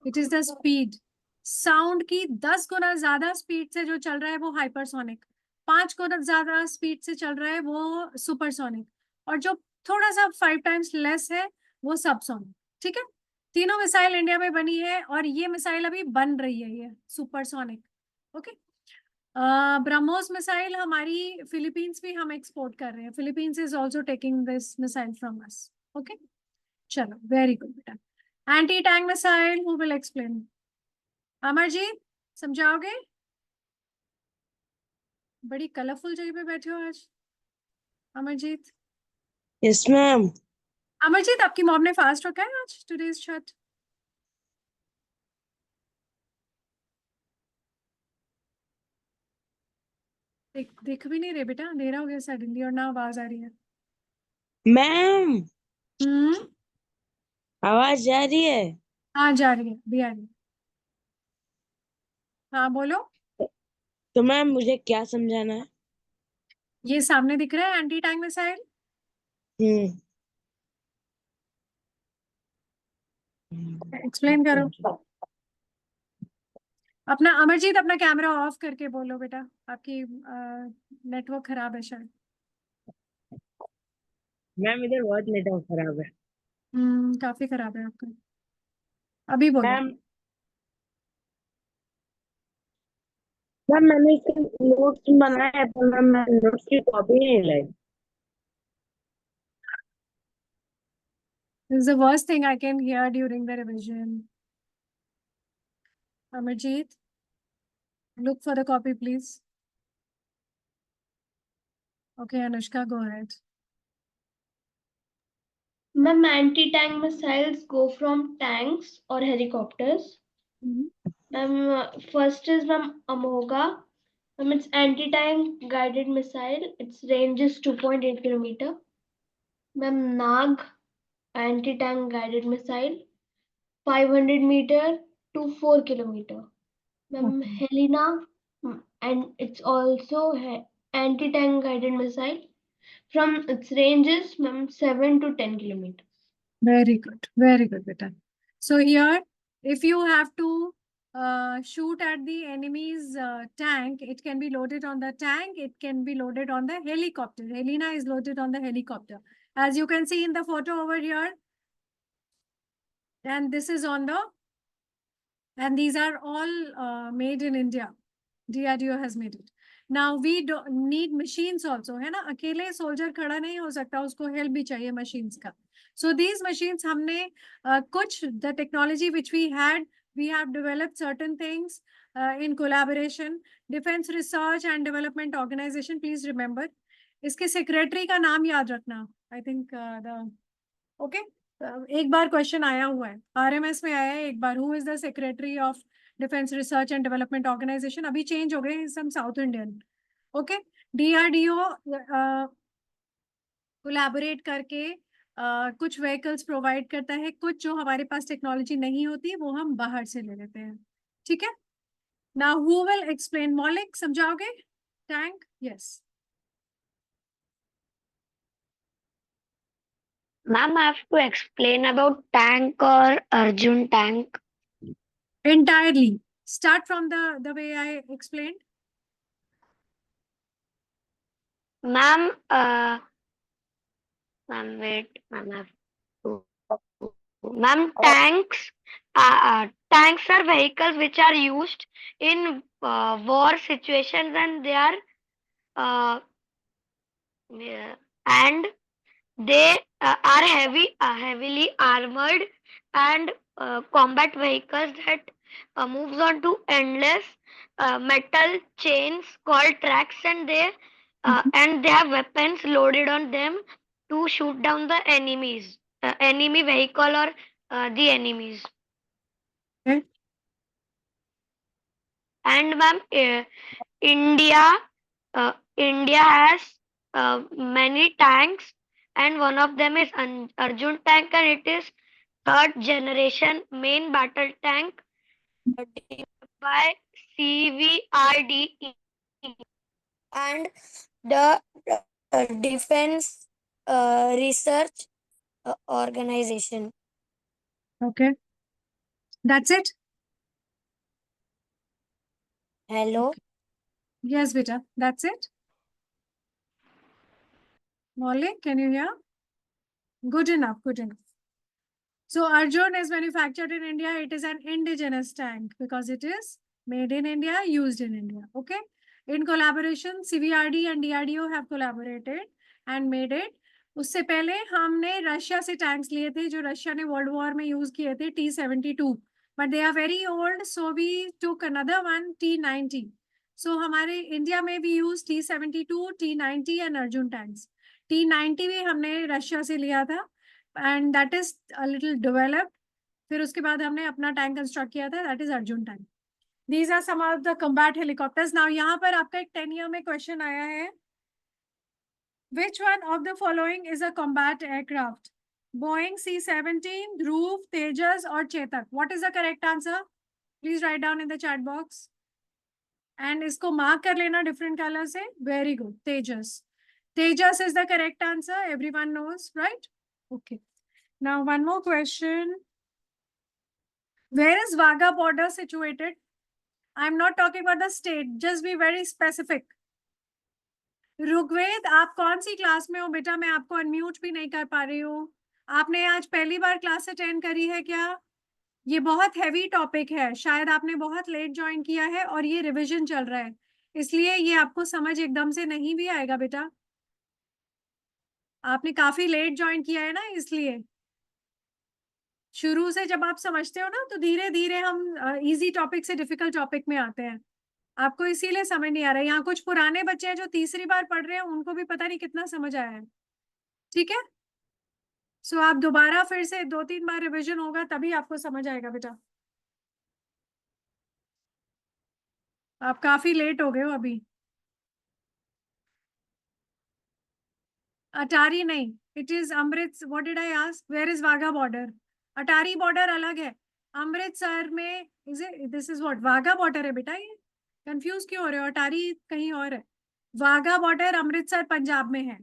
it is the speed. Sound की 10 गुना ज्यादा स्पीड से जो चल रहा है वो हाइपरसोनिक, 5 गुना ज्यादा स्पीड से चल रहा है वो सुपरसोनिक, और जो थोड़ा सा 5 टाइम्स लेस है वो सबसोनिक. ठीक है, तीनों मिसाइल इंडिया में बनी है और ये मिसाइल अभी बन रही है, ये सुपरसोनिक. ओके, ब्रह्मोस मिसाइल हमारी फिलीपींस भी हम एक्सपोर्ट कर रहे हैं. Philippines is also taking this missile from us. Okay, चलो, वेरी गुड बेटा. Anti tank missile, who will explain? Amarjeet, समझाओगे? बड़ी कलरफुल जगह पे बैठे हो आज अमरजीत. Yes ma'am. अमरजीत, आपकी मॉम ने फास्ट रखा है आज? टुडेज छठ. देख भी नहीं रहे बेटा, अंधेरा हो गया सडनली और ना आवाज आ रही है. मैम, आवाज जा रही है? हाँ, जा रही है, भी आ रही है. हाँ बोलो. तो मैम मुझे क्या समझाना है? ये सामने दिख रहा है एंटी टैंक मिसाइल. एक्सप्लेन करो अपना. अमरजीत, अपना कैमरा ऑफ करके बोलो बेटा, आपकी नेटवर्क खराब है शायद. मैम इधर बहुत नेटवर्क खराब है. काफी खराब है आपका. अभी बोलो. मैम मैंने इसके नोट्स बनाए हैं पर मैं नोट्स की कॉपी नहीं लाई. This is the worst thing I can hear during the revision. Amarjeet, look for the copy, please. Okay, Anushka, go ahead. Ma'am, anti-tank missiles go from tanks or helicopters. Ma'am, first is Amoga. Ma'am, it's anti-tank guided missile. Its range is 2.8 km. Ma'am, Nag, anti-tank guided missile, 500 meter to 4 km. Ma'am, Helena, and it's also anti-tank guided missile, From its ranges, ma'am, 7 to 10 kilometers. Very good, beta. So here, if you have to shoot at the enemy's tank, it can be loaded on the tank, it can be loaded on the helicopter. Helena is loaded on the helicopter. As you can see in the photo over here, and this is on the, and these are all made in India. DRDO has made it. Now we do need machines also, है ना? अकेले soldier खड़ा नहीं हो सकता, उसको help भी चाहिए machines का. So these machines हमने कुछ the technology which we have developed certain things in collaboration. Defense Research and Development Organization, please remember. इसके secretary का नाम याद रखना. I think okay. एक बार क्वेश्चन आया हुआ है, RMS में आया है एक बार. Who is the secretary of Defense Research and Development Organization? अभी चेंज हो गए, some South Indian. Okay. DRDO collaborate करके कुछ व्हीकल्स प्रोवाइड करता है, कुछ जो हमारे पास टेक्नोलॉजी नहीं होती वो हम बाहर से ले लेते हैं. ठीक है. Now who will explain? मौलिक समझाओगे? Tank? Yes. Ma'am, I have to explain about tank or Arjun tank. Entirely. Start from the way I explained. Ma'am, ma'am, wait, ma'am, I have to. Ma'am, tanks are vehicles which are used in war situations, and they are and they are heavily armored and combat vehicles that moves on to endless metal chains called tracks, and they have weapons loaded on them to shoot down the enemies, enemy vehicle or the enemies. Okay. And ma'am, India has many tanks, and one of them is Arjun tank, and it is third generation main battle tank by CVRDE and the Defense Research Organization. Okay. That's it? Hello. Yes, beta. That's it? Maulik, can you hear? Good enough, good enough. So Arjun is manufactured in India. It is an indigenous tank because it is made in India, used in India. Okay. In collaboration, CVRD and DRDO have collaborated and made it. उससे पहले हमने Russia से tanks लिए थे जो Russia ने world war में use किए थे, T-72, but they are very old, so we took another one, T-90. So हमारे इंडिया में भी use T-72, T-90 and Arjun tanks. T-90 भी हमने रशिया से लिया था and that is a little developed. फिर उसके बाद हमने अपना टैंक कंस्ट्रक्ट किया था, that is Arjun tank. These are some of the combat helicopters. Now यहाँ पर आपका एक 10 year में क्वेश्चन आया है. Which one of the following is a combat aircraft? Boeing C-17, Dhruv, Tejas or Chetak? What is the correct answer? Please write down in the chat box. And इसको mark कर लेना different color से. Very good. Tejas. Tejas is the correct answer. Everyone knows, right? Okay. Now one more question. Where is Wagah border situated? I'm not talking about the state. Just be very specific. Rigveda, आप कौन सी class में हो बेटा? मैं आपको unmute भी नहीं कर पा रही हूँ. आपने आज पहली बार क्लास अटेंड करी है क्या? ये बहुत हैवी टॉपिक है, शायद आपने बहुत लेट ज्वाइन किया है और ये रिवीजन चल रहा है, इसलिए ये आपको समझ एकदम से नहीं भी आएगा बेटा. आपने काफी लेट ज्वाइन किया है ना, इसलिए शुरू से जब आप समझते हो ना तो धीरे धीरे हम इजी टॉपिक से डिफिकल्ट टॉपिक में आते हैं. आपको इसीलिए समझ नहीं आ रहा है. यहाँ कुछ पुराने बच्चे हैं जो तीसरी बार पढ़ रहे हैं, उनको भी पता नहीं कितना समझ आया है. ठीक है. सो आप दोबारा फिर से 2-3 बार रिवीजन होगा तभी आपको समझ आएगा बेटा. आप काफी लेट हो गए हो अभी. अटारी नहीं, it is Amrit. What did I ask? Where is Wagah border? Attari border अलग है. अमृतसर में is it? This is what? Wagah border है बेटा. ये कंफ्यूज क्यों हो रहे हो? अटारी कहीं और है. वाघा बॉर्डर अमृतसर पंजाब में है.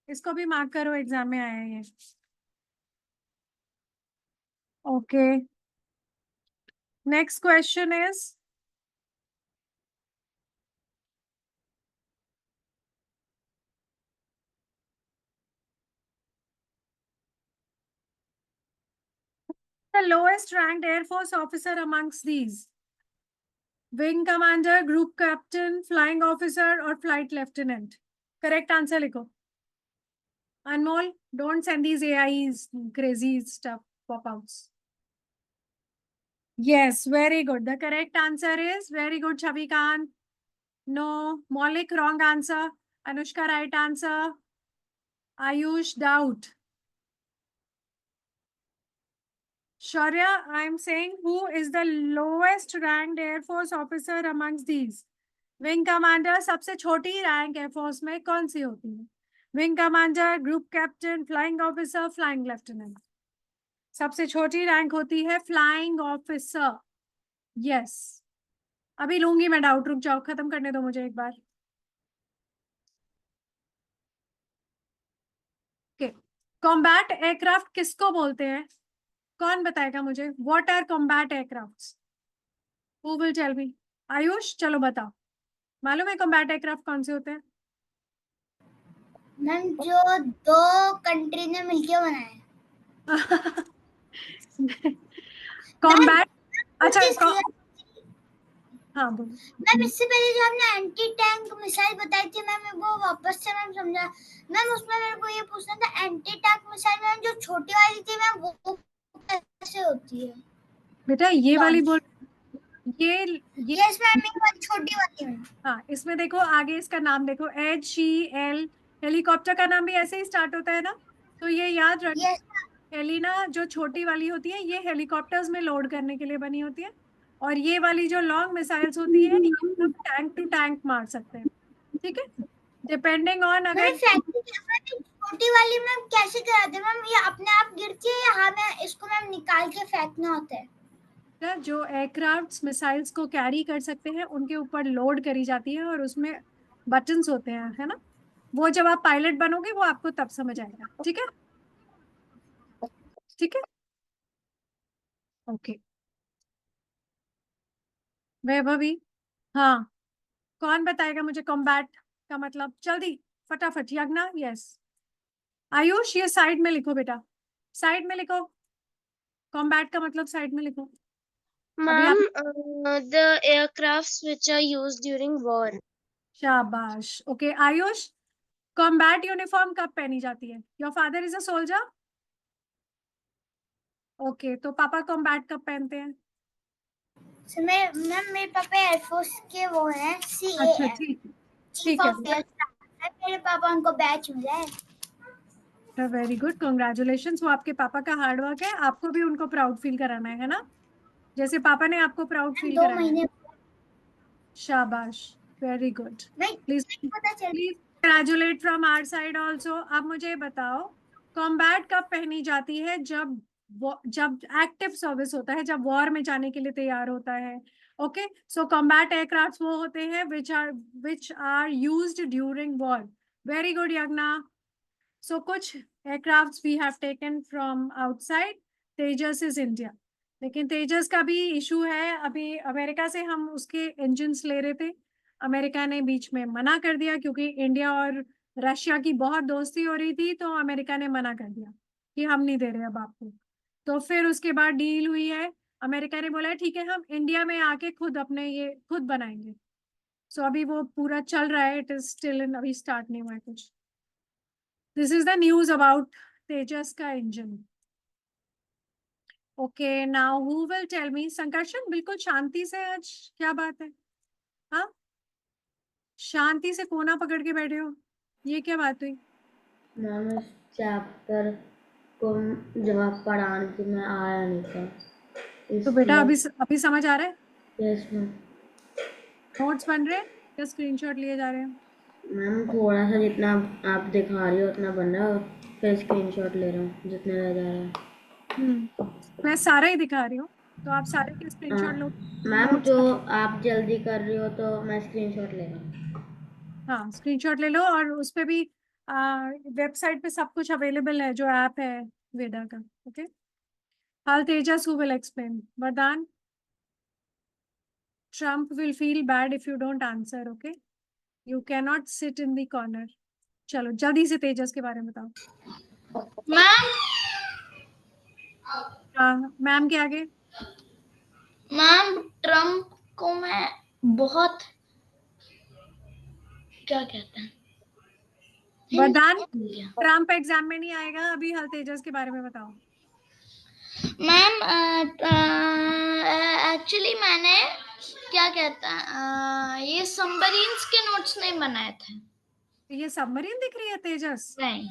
इसको भी मार्क करो, एग्जाम में आया है ये। Okay, next question is the lowest ranked Air Force officer amongst these? Wing commander, group captain, flying officer or flight lieutenant? Correct answer लिखो. Anmol, don't send these AIs crazy stuff pop outs. Yes, very good. The correct answer is very good, Chavi Khan. No, Maulik, wrong answer. Anushka, right answer. Ayush, doubt. Shaurya, I'm saying who is the lowest ranked Air Force officer amongst these? Wing commander सबसे छोटी rank air force में कौन सी होती है? Wing commander, group captain, flying officer, flying lieutenant? सबसे छोटी rank होती है फ्लाइंग ऑफिसर. यस, अभी लूंगी मैं डाउट, रुक जाओ, खत्म करने दो मुझे एक बार. ओके, कॉम्बैट एयरक्राफ्ट किसको बोलते हैं? कौन बताएगा मुझे? What are combat aircrafts? Who will tell me? Ayush, चलो बताओ, मालूम है कॉम्बैट एयरक्राफ्ट कौन से होते हैं? मैम जो दो कंट्री ने मिलके बनाए. कॉम्बैट, अच्छा हाँ बोलो. मैम इससे पहले जो आपने एंटी टैंक मिसाइल बताई थी मैम, वो वापस से मैम समझा. मैम उसमें मेरे को ये पूछना था, एंटी टैंक मिसाइल मैम जो छोटी वाली थी मैम वो कैसे होती है? बेटा ये वाली बोल, ये यस मैम, ये वाली छोटी वाली मैम. हाँ, इसमें देखो आगे इसका नाम देखो, HCL. हेलीकॉप्टर का नाम भी ऐसे ही स्टार्ट होता है ना, तो ये याद रख. यस एलिना जो छोटी वाली होती है ये हेलीकॉप्टर्स में लोड करने के लिए बनी होती है, और ये वाली जो लॉन्ग मिसाइल्स होती है ये हम टैंक टू टैंक मार सकते हैं. ठीक है, डिपेंडिंग ऑन अगर छोटी वाली मैम कैसे कराते मैम? ये अपने आप गिरती है या हमें इसको मैम निकाल के फेंकना होता है? जो एयरक्राफ्ट मिसाइल्स को कैरी कर सकते हैं उनके ऊपर लोड करी जाती है और उसमें बटन्स होते हैं, है ना? वो जब आप पायलट बनोगे वो आपको तब समझ आएगा. ठीक है, ठीक है, ओके. वैभवी, हाँ, कौन बताएगा मुझे कॉम्बैट का मतलब? जल्दी फटाफट. यज्ञा, यस. आयुष, ये साइड में लिखो बेटा, साइड में लिखो, कॉम्बैट का मतलब साइड में लिखो. Ma'am, the aircrafts which are used during war. शाबाश. ओके आयुष, कॉम्बैट यूनिफॉर्म कब पहनी जाती है? Your father is a soldier. Okay, तो पापा कॉम्बैट कब पहनते हैं? मैम मेरे पापा एयरफोर्स के वो हैं, अच्छा, ठीक है, ठीक है. मेरे पापा उनको बैच मिला है. Very good, congratulations. वो आपके पापा का हार्ड वर्क है, आपको भी उनको प्राउड फील कराना है ना, जैसे पापा ने आपको प्राउड फील 2 कराया. महीने. शाबाश, वेरी गुड. प्लीज पता चल. Please congratulate from our side also. अब मुझे बताओ कॉम्बैट कब पहनी जाती है? जब एक्टिव सर्विस होता है, जब वॉर में जाने के लिए तैयार होता है. ओके, सो कॉम्बैट एयरक्राफ्ट वो होते हैं which are used during war. Very good Yagya. So कुछ aircraft we have taken from outside. Tejas is India, लेकिन तेजस का भी इशू है. अभी अमेरिका से हम उसके इंजन्स ले रहे थे, अमेरिका ने बीच में मना कर दिया क्योंकि इंडिया और रशिया की बहुत दोस्ती हो रही थी, तो अमेरिका ने मना कर दिया कि हम नहीं दे रहे अब आपको. तो फिर उसके बाद डील हुई है, अमेरिका ने बोला ठीक है हम इंडिया में आके खुद अपने ये खुद बनाएंगे. सो अभी वो पूरा चल रहा है, इट इज स्टिल इन, अभी स्टार्ट नहीं हुआ है कुछ. This is the news about Tejas का engine. Okay, now who will tell me? Sankarshan, बिल्कुल शांति से, आज क्या बात है? हाँ, शांति से कोना पकड़ के बैठे हो, ये क्या बात हुई? मैम इस चैप्टर को जवाब पढ़ाने से मैं आया नहीं था. तो बेटा अभी समझ आ रहा है? Yes ma'am. नोट्स बन रहे हैं या स्क्रीनशॉट लिए जा रहे हैं? मैम थोड़ा सा जितना आप दिखा रही हो उतना बन रहा है, फिर स्क्रीनशॉट ले रहा हूँ जितने रह जा रहा है. मैं सारा ही दिखा रही हूँ, तो आप सारे के स्क्रीनशॉट लो. मैम जो आप जल्दी कर रही हो तो मैं स्क्रीनशॉट ले रहा हूँ. हाँ, स्क्रीनशॉट ले लो, और उस पे भी वेबसाइट पे सब कुछ अवेलेबल है, जो ऐप है वेदा का. Okay, Hal Tejas, who will explain? Vardhan? Trump will feel bad if you don't answer, okay? You cannot sit in the corner. चलो जल्दी से तेजस के बारे में बताओ. मैम हाँ, मैम के आगे. मैम ट्रम्प को मैं बहुत क्या कहते हैं वरदान, भूल गया। ट्रम्प एग्जाम में नहीं आएगा. अभी हल तेजस के बारे में बताओ. मैम एक्चुअली मैंने क्या कहता है ये सबमरीन्स के नोट्स नहीं बनाए थे. ये सबमरीन दिख रही है तेजस? नहीं,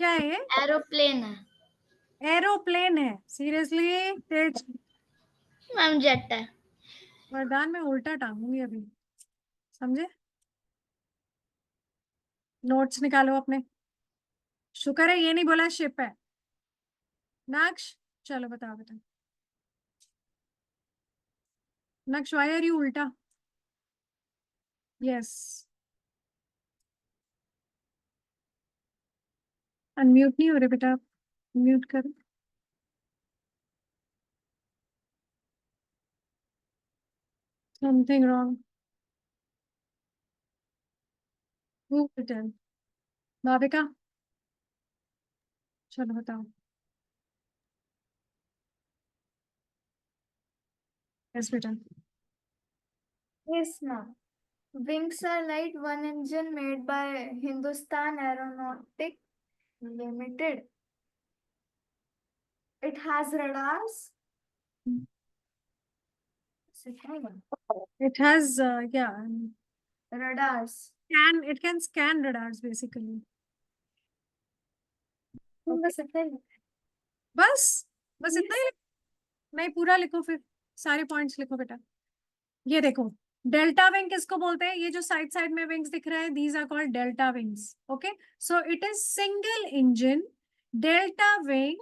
क्या है ये? एरोप्लेन है एरोप्लेन है. सीरियसली तेज? मैम, जेट है. वरदान में उल्टा टांगूंगी अभी, समझे? नोट्स निकालो अपने. शुक्र है ये नहीं बोला शिप है. नक्श, चलो बताओ बेटा. नक्श, why are you उल्टा? Yes. अनम्यूट नहीं हो रहे बेटा, म्यूट करो. Something wrong. Who will tell? Bhavika, चलो बताओ. Yes बेटा. Yes, ma'am. Wings are light, one engine made by Hindustan Aeronautic Limited. It has radars. It has yeah, Radars. it can scan radars basically. बस इतना ही। बस इतना ही. नहीं, पूरा लिखो, फिर सारे पॉइंट्स लिखो बेटा. ये देखो, डेल्टा विंग किसको बोलते हैं? ये जो साइड साइड में विंग्स दिख रहे हैं, these are called delta wings. Okay, so it is single engine delta wing.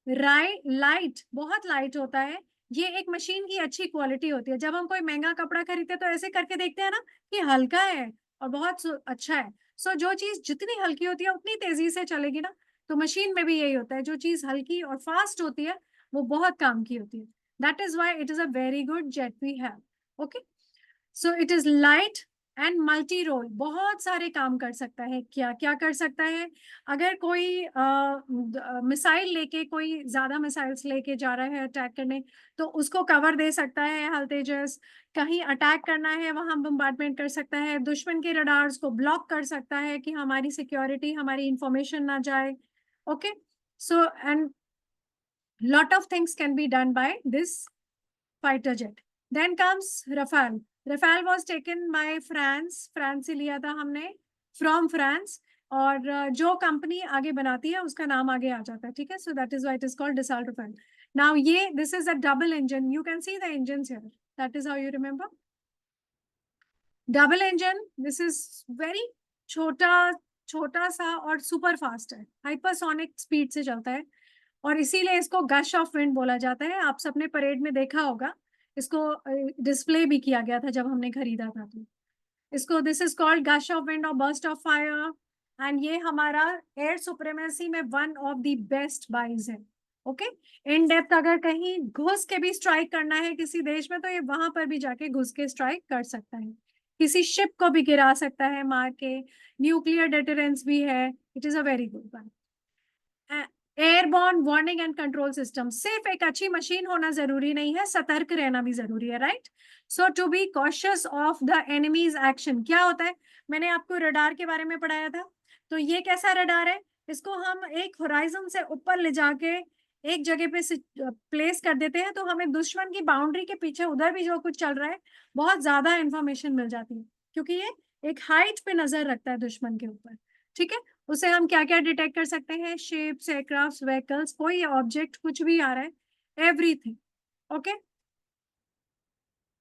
Light, बहुत लाइट होता है. ये एक मशीन की अच्छी क्वालिटी होती है. जब हम कोई महंगा कपड़ा खरीदते हैं तो ऐसे करके देखते हैं ना कि हल्का है और बहुत अच्छा है. सो जो चीज जितनी हल्की होती है उतनी तेजी से चलेगी ना. तो मशीन में भी यही होता है, जो चीज हल्की और फास्ट होती है वो बहुत काम की होती है. That is why it is a very good jet we have. Okay, so it is light and multi role. बहुत सारे काम कर सकता है. क्या क्या कर सकता है? अगर कोई मिसाइल लेके, कोई ज्यादा मिसाइल्स लेके जा रहा है अटैक करने, तो उसको कवर दे सकता है हल तेजस. कहीं अटैक करना है वहां बम्बार्डमेंट कर सकता है. दुश्मन के रडार्स को ब्लॉक कर सकता है कि हमारी सिक्योरिटी, हमारी इंफॉर्मेशन ना जाए. Okay, so and lot of things can be done by this fighter jet. Then comes Rafale. Rafale was taken by France. France से लिया था हमने, from France. और जो कंपनी आगे बनाती है उसका नाम आगे आ जाता है. ठीक है, so that is why it is called Dassault Rafale. Now ये, this is a double engine. You can see the engines here. That is how you remember. Double engine. This is very छोटा सा और super fast है. Hypersonic speed से चलता है और इसीलिए इसको गश ऑफ विंड बोला जाता है. आप सबने परेड में देखा होगा, इसको डिस्प्ले भी किया गया था जब हमने खरीदा था. तो इसको, this is called gush of wind और बर्स्ट ऑफ फायर. एंड ये हमारा एयर सुप्रीमेसी में one of the best buys है. ओके, इन डेप्थ अगर कहीं घुस के भी स्ट्राइक करना है किसी देश में, तो ये वहां पर भी जाके घुस के स्ट्राइक कर सकता है. किसी शिप को भी गिरा सकता है मार के. न्यूक्लियर डेटरेंस भी है. It is a very good one. Airborne warning and control system. सिर्फ एक अच्छी मशीन होना जरूरी नहीं है, सतर्क रहना भी जरूरी है. Right, so to be cautious of the enemy's action. क्या होता है? मैंने आपको रडार के बारे में पढ़ाया था. तो ये कैसा रडार है? इसको हम एक होराइजन से ऊपर ले जाके एक जगह पे प्लेस कर देते हैं, तो हमें दुश्मन की बाउंड्री के पीछे उधर भी जो कुछ चल रहा है बहुत ज्यादा इंफॉर्मेशन मिल जाती है, क्योंकि ये एक हाइट पे नजर रखता है दुश्मन के ऊपर. ठीक है, उसे हम क्या क्या डिटेक्ट कर सकते हैं? शिप्स, एयरक्राफ्ट, व्हीकल्स, कोई ऑब्जेक्ट कुछ भी आ रहा है, एवरीथिंग. ओके,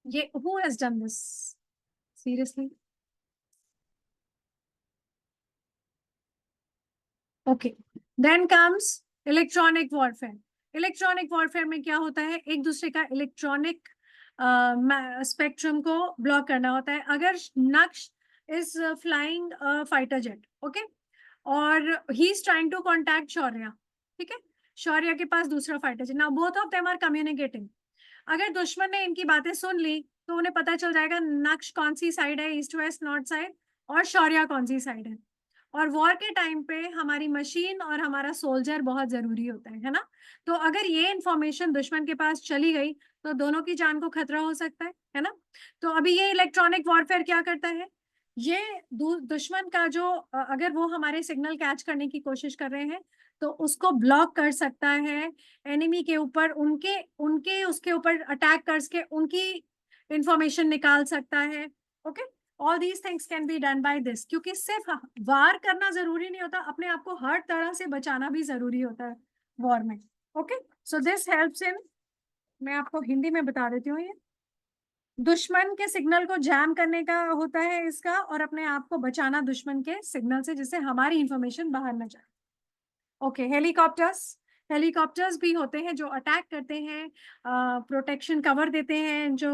ये who has done this seriously? Okay, then comes electronic warfare. Electronic warfare में क्या होता है? एक दूसरे का इलेक्ट्रॉनिक स्पेक्ट्रम को ब्लॉक करना होता है. अगर नक्श is flying a fighter jet, okay, और he is trying to contact Shaurya, ठीक है, शौर्य के पास दूसरा fighter jet. Now both of them are communicating. अगर दुश्मन ने इनकी बातें सुन ली तो उन्हें पता चल जाएगा नक्श कौन सी साइड है, ईस्ट वेस्ट नॉर्थ साइड, और शौर्य कौन सी साइड है। और वॉर के टाइम पे हमारी मशीन और हमारा सोल्जर बहुत जरूरी होता है ना। तो अगर ये इंफॉर्मेशन दुश्मन के पास चली गई तो दोनों की जान को खतरा हो सकता है ना। तो अभी ये इलेक्ट्रॉनिक वॉरफेयर क्या करता है, ये दुश्मन का जो अगर वो हमारे सिग्नल कैच करने की कोशिश कर रहे हैं तो उसको ब्लॉक कर सकता है, एनिमी के ऊपर उनके उनके उसके ऊपर अटैक करके उनकी इंफॉर्मेशन निकाल सकता है। Okay, all these things can be done by this, क्योंकि सिर्फ वार करना जरूरी नहीं होता, अपने आप को हर तरह से बचाना भी जरूरी होता है वॉर में। Okay, so this helps in, मैं आपको हिंदी में बता देती हूँ, ये दुश्मन के सिग्नल को जैम करने का होता है इसका, और अपने आप को बचाना दुश्मन के सिग्नल से, जिससे हमारी इंफॉर्मेशन बाहर न जाए। ओके, हेलीकॉप्टर्स भी होते हैं जो अटैक करते हैं, प्रोटेक्शन कवर देते हैं, जो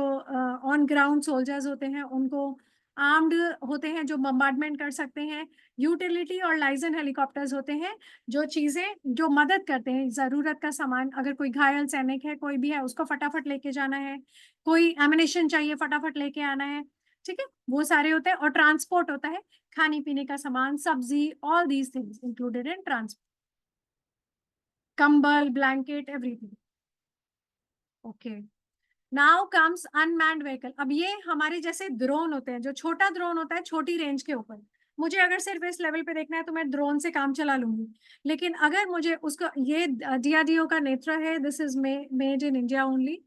ऑन ग्राउंड सोल्जर्स होते हैं उनको, आर्म्ड होते हैं जो बम्बार्डमेंट कर सकते हैं। यूटिलिटी और लाइजन हेलीकॉप्टर्स होते हैं जो चीजें जो मदद करते हैं, जरूरत का सामान, अगर कोई घायल सैनिक है कोई भी है उसको फटाफट लेके जाना है, कोई एमिनेशन चाहिए फटाफट लेके आना है, ठीक है, वो सारे होते हैं। और ट्रांसपोर्ट होता है, खाने पीने का सामान, सब्जी, all these things included in transport, कंबल, blanket, everything. Okay, now comes unmanned vehicle. अब ये हमारे जैसे ड्रोन होते हैं, जो छोटा ड्रोन होता है छोटी रेंज के ऊपर, मुझे अगर सिर्फ इस लेवल पे देखना है तो मैं ड्रोन से काम चला लूंगी, लेकिन अगर मुझे उसको, ये DRDO का नेत्र है, this is made in India only,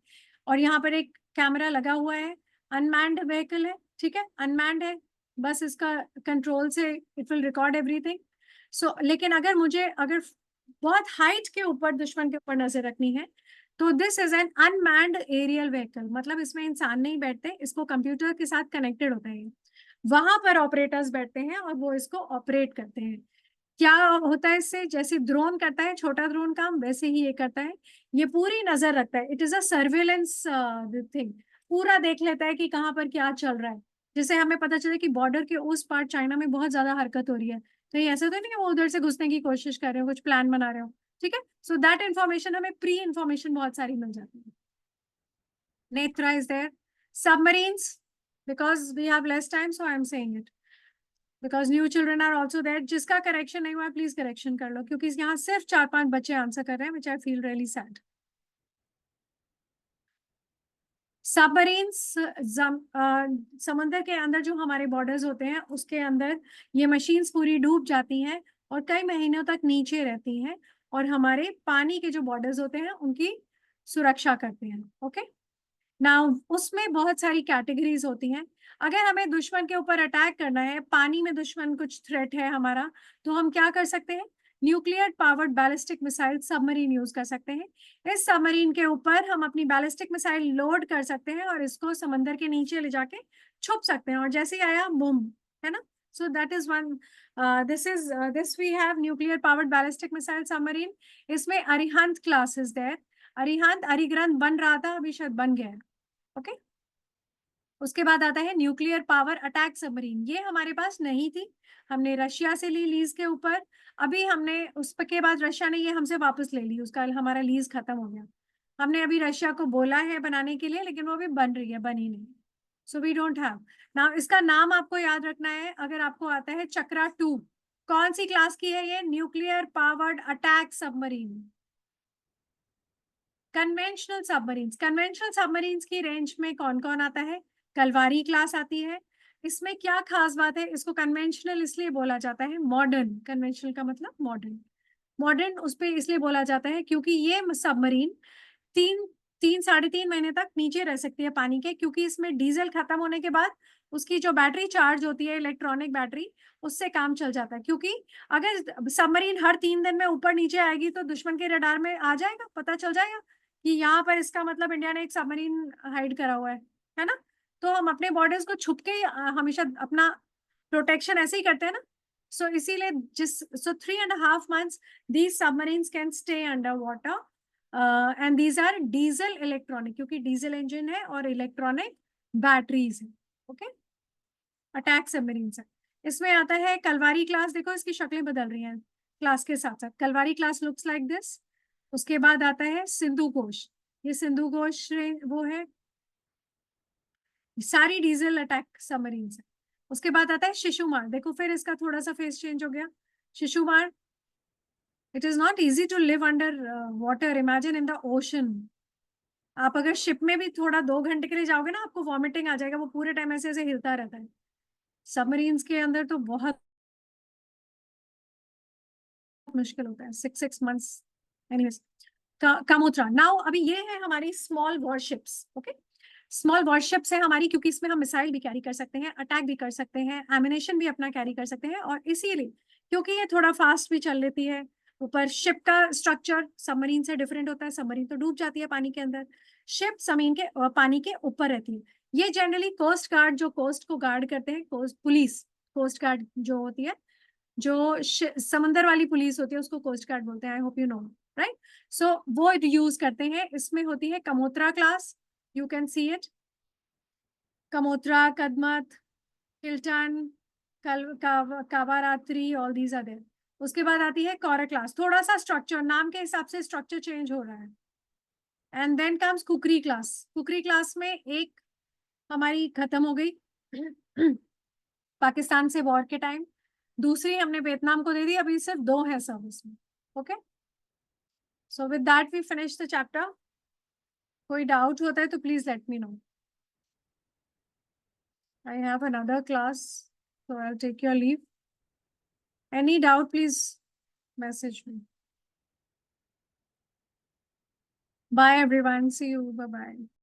और यहाँ पर एक कैमरा लगा हुआ है, अनमैन्ड व्हीकल है, ठीक है, अनमैन्ड है, बस इसका कंट्रोल से इट विल रिकॉर्ड एवरीथिंग। सो लेकिन अगर मुझे बहुत हाइट के ऊपर दुश्मन के ऊपर नजर रखनी है तो this is an unmanned aerial vehicle, मतलब इसमें इंसान नहीं बैठते, इसको कंप्यूटर के साथ कनेक्टेड होता है, वहां पर ऑपरेटर्स बैठते हैं और वो इसको ऑपरेट करते हैं। क्या होता है इससे, जैसे ड्रोन करता है छोटा ड्रोन काम, वैसे ही ये करता है, ये पूरी नजर रखता है, it is a surveillance thing, पूरा देख लेता है कि कहाँ पर क्या चल रहा है। जैसे हमें पता चले कि बॉर्डर के उस पार चाइना में बहुत ज्यादा हरकत हो रही है, तो ये ऐसा तो नहीं है वो उधर से घुसने की कोशिश कर रहे हो, कुछ प्लान बना रहे हो, ठीक है। सो दैट इंफॉर्मेशन, हमें प्री इंफॉर्मेशन बहुत सारी मिल जाती है। Netra is there, submarines, because we have less time so I am saying it, because new children are also there. जिसका करेक्शन नहीं हुआ है प्लीज करेक्शन कर लो, क्योंकि यहाँ सिर्फ 4-5 बच्चे आंसर कर रहे हैं, which I feel really sad. Submarines, समंदर के अंदर जो हमारे बॉर्डर्स होते हैं उसके अंदर ये मशीन्स पूरी डूब जाती हैं और कई महीनों तक नीचे रहती हैं, और हमारे पानी के जो बॉर्डर्स होते हैं उनकी सुरक्षा करते हैं। ओके, नाउ उसमें बहुत सारी कैटेगरीज होती हैं। अगर हमें दुश्मन के ऊपर अटैक करना है, पानी में दुश्मन कुछ थ्रेट है हमारा, तो हम क्या कर सकते हैं, nuclear powered ballistic missile submarine use कर सकते हैं। इस सबमरीन के ऊपर हम अपनी बैलिस्टिक मिसाइल लोड कर सकते हैं और इसको समंदर के नीचे ले जाके छुप सकते हैं, और जैसे ही आया बूम, है ना। So that is one, this we have nuclear powered ballistic missile submarine. इसमें Arihant class is there, Arihant, अरिग्रंथ बन रहा था, अभी शायद बन गया है। ओके, उसके बाद आता है न्यूक्लियर पावर अटैक सबमरीन, ये हमारे पास नहीं थी, हमने रशिया से ली लीज के ऊपर, अभी हमने उसके बाद रशिया ने ये हमसे वापस ले ली, उसका हमारा लीज खत्म हो गया, हमने अभी रशिया को बोला है बनाने के लिए, लेकिन वो अभी बन रही है, बनी नहीं, so we don't have now. इसका नाम आपको याद रखना है, अगर आपको आता है चक्रा 2, कौन सी क्लास की है ये, nuclear powered attack submarine, conventional submarines. Conventional submarines की रेंज में कौन कौन आता है, कलवारी क्लास आती है। इसमें क्या खास बात है, इसको कन्वेंशनल इसलिए बोला जाता है, मॉडर्न, कन्वेंशनल का मतलब मॉडर्न, मॉडर्न उस पर इसलिए बोला जाता है क्योंकि ये सबमरीन 3-3.5 महीने तक नीचे रह सकती है पानी के, क्योंकि इसमें डीजल खत्म होने के बाद उसकी जो बैटरी चार्ज होती है, इलेक्ट्रॉनिक बैटरी, उससे काम चल जाता है। क्योंकि अगर सबमरीन हर 3 दिन में ऊपर नीचे आएगी तो दुश्मन के रडार में आ जाएगा, पता चल जाएगा कि यहाँ पर इसका मतलब इंडिया ने एक सबमरीन हाइड करा हुआ है ना। तो हम अपने बॉर्डर्स को छुप के हमेशा अपना प्रोटेक्शन ऐसे ही करते हैं ना। सो इसीलिए 3.5 months these submarines can stay underwater and these are diesel electronic, क्योंकि डीजल इंजन है और इलेक्ट्रॉनिक बैटरीज है। ओके, अटैक सबमरीन है। इसमें आता है कलवारी क्लास, देखो इसकी शक्लें बदल रही हैं क्लास के साथ साथ। Kalwari class looks like this. उसके बाद आता है सिंधु घोष, ये सिंधु घोष वो है, सारी डीजल अटैक सबमरीन है। उसके बाद आता है शिशुमार, देखो फिर इसका थोड़ा सा फेस चेंज हो गया। Shishumar, it is not easy to live under water, imagine in the ocean. आप अगर शिप में भी थोड़ा 2 घंटे के लिए जाओगे ना, आपको वॉमिटिंग आ जाएगा, वो पूरे टाइम ऐसे ऐसे हिलता रहता है। सबमरीन्स के अंदर तो बहुत मुश्किल होता है, 6 months। एनीवेज, कामोत्रा। नाउ अभी ये है हमारी small warships. Okay, small warships है हमारी, क्योंकि इसमें हम मिसाइल भी कैरी कर सकते हैं, अटैक भी कर सकते हैं, एमिनेशन भी अपना कैरी कर सकते हैं, और इसीलिए क्योंकि ये थोड़ा फास्ट भी चल लेती है। ऊपर शिप का स्ट्रक्चर सबमरीन से डिफरेंट होता है, सबमरीन तो डूब जाती है पानी के अंदर, शिप जमीन के पानी के ऊपर रहती है। ये जनरली कोस्ट गार्ड, जो कोस्ट को गार्ड करते हैं, कोस्ट पुलिस, कोस्ट गार्ड जो होती है, जो समंदर वाली पुलिस होती है, उसको कोस्ट गार्ड बोलते हैं। I hope you know, right. So वो यूज करते हैं। इसमें होती है Kamorta class, you can see it, Kamorta, Kadmatt, Kiltan, Kavaratti, all these are there. उसके बाद आती है कौरा क्लास, थोड़ा सा स्ट्रक्चर नाम के हिसाब से स्ट्रक्चर चेंज हो रहा है। And then comes Kukri class. Kukri class में एक हमारी खत्म हो गई पाकिस्तान से वॉर के टाइम, दूसरी हमने वियतनाम को दे दी, अभी सिर्फ 2 है सर्विस में। Okay, so with that we finish the chapter. कोई डाउट होता है तो please let me know. I have another class, so I'll take your leave. Any doubt, please message me. Bye everyone. See you. Bye bye.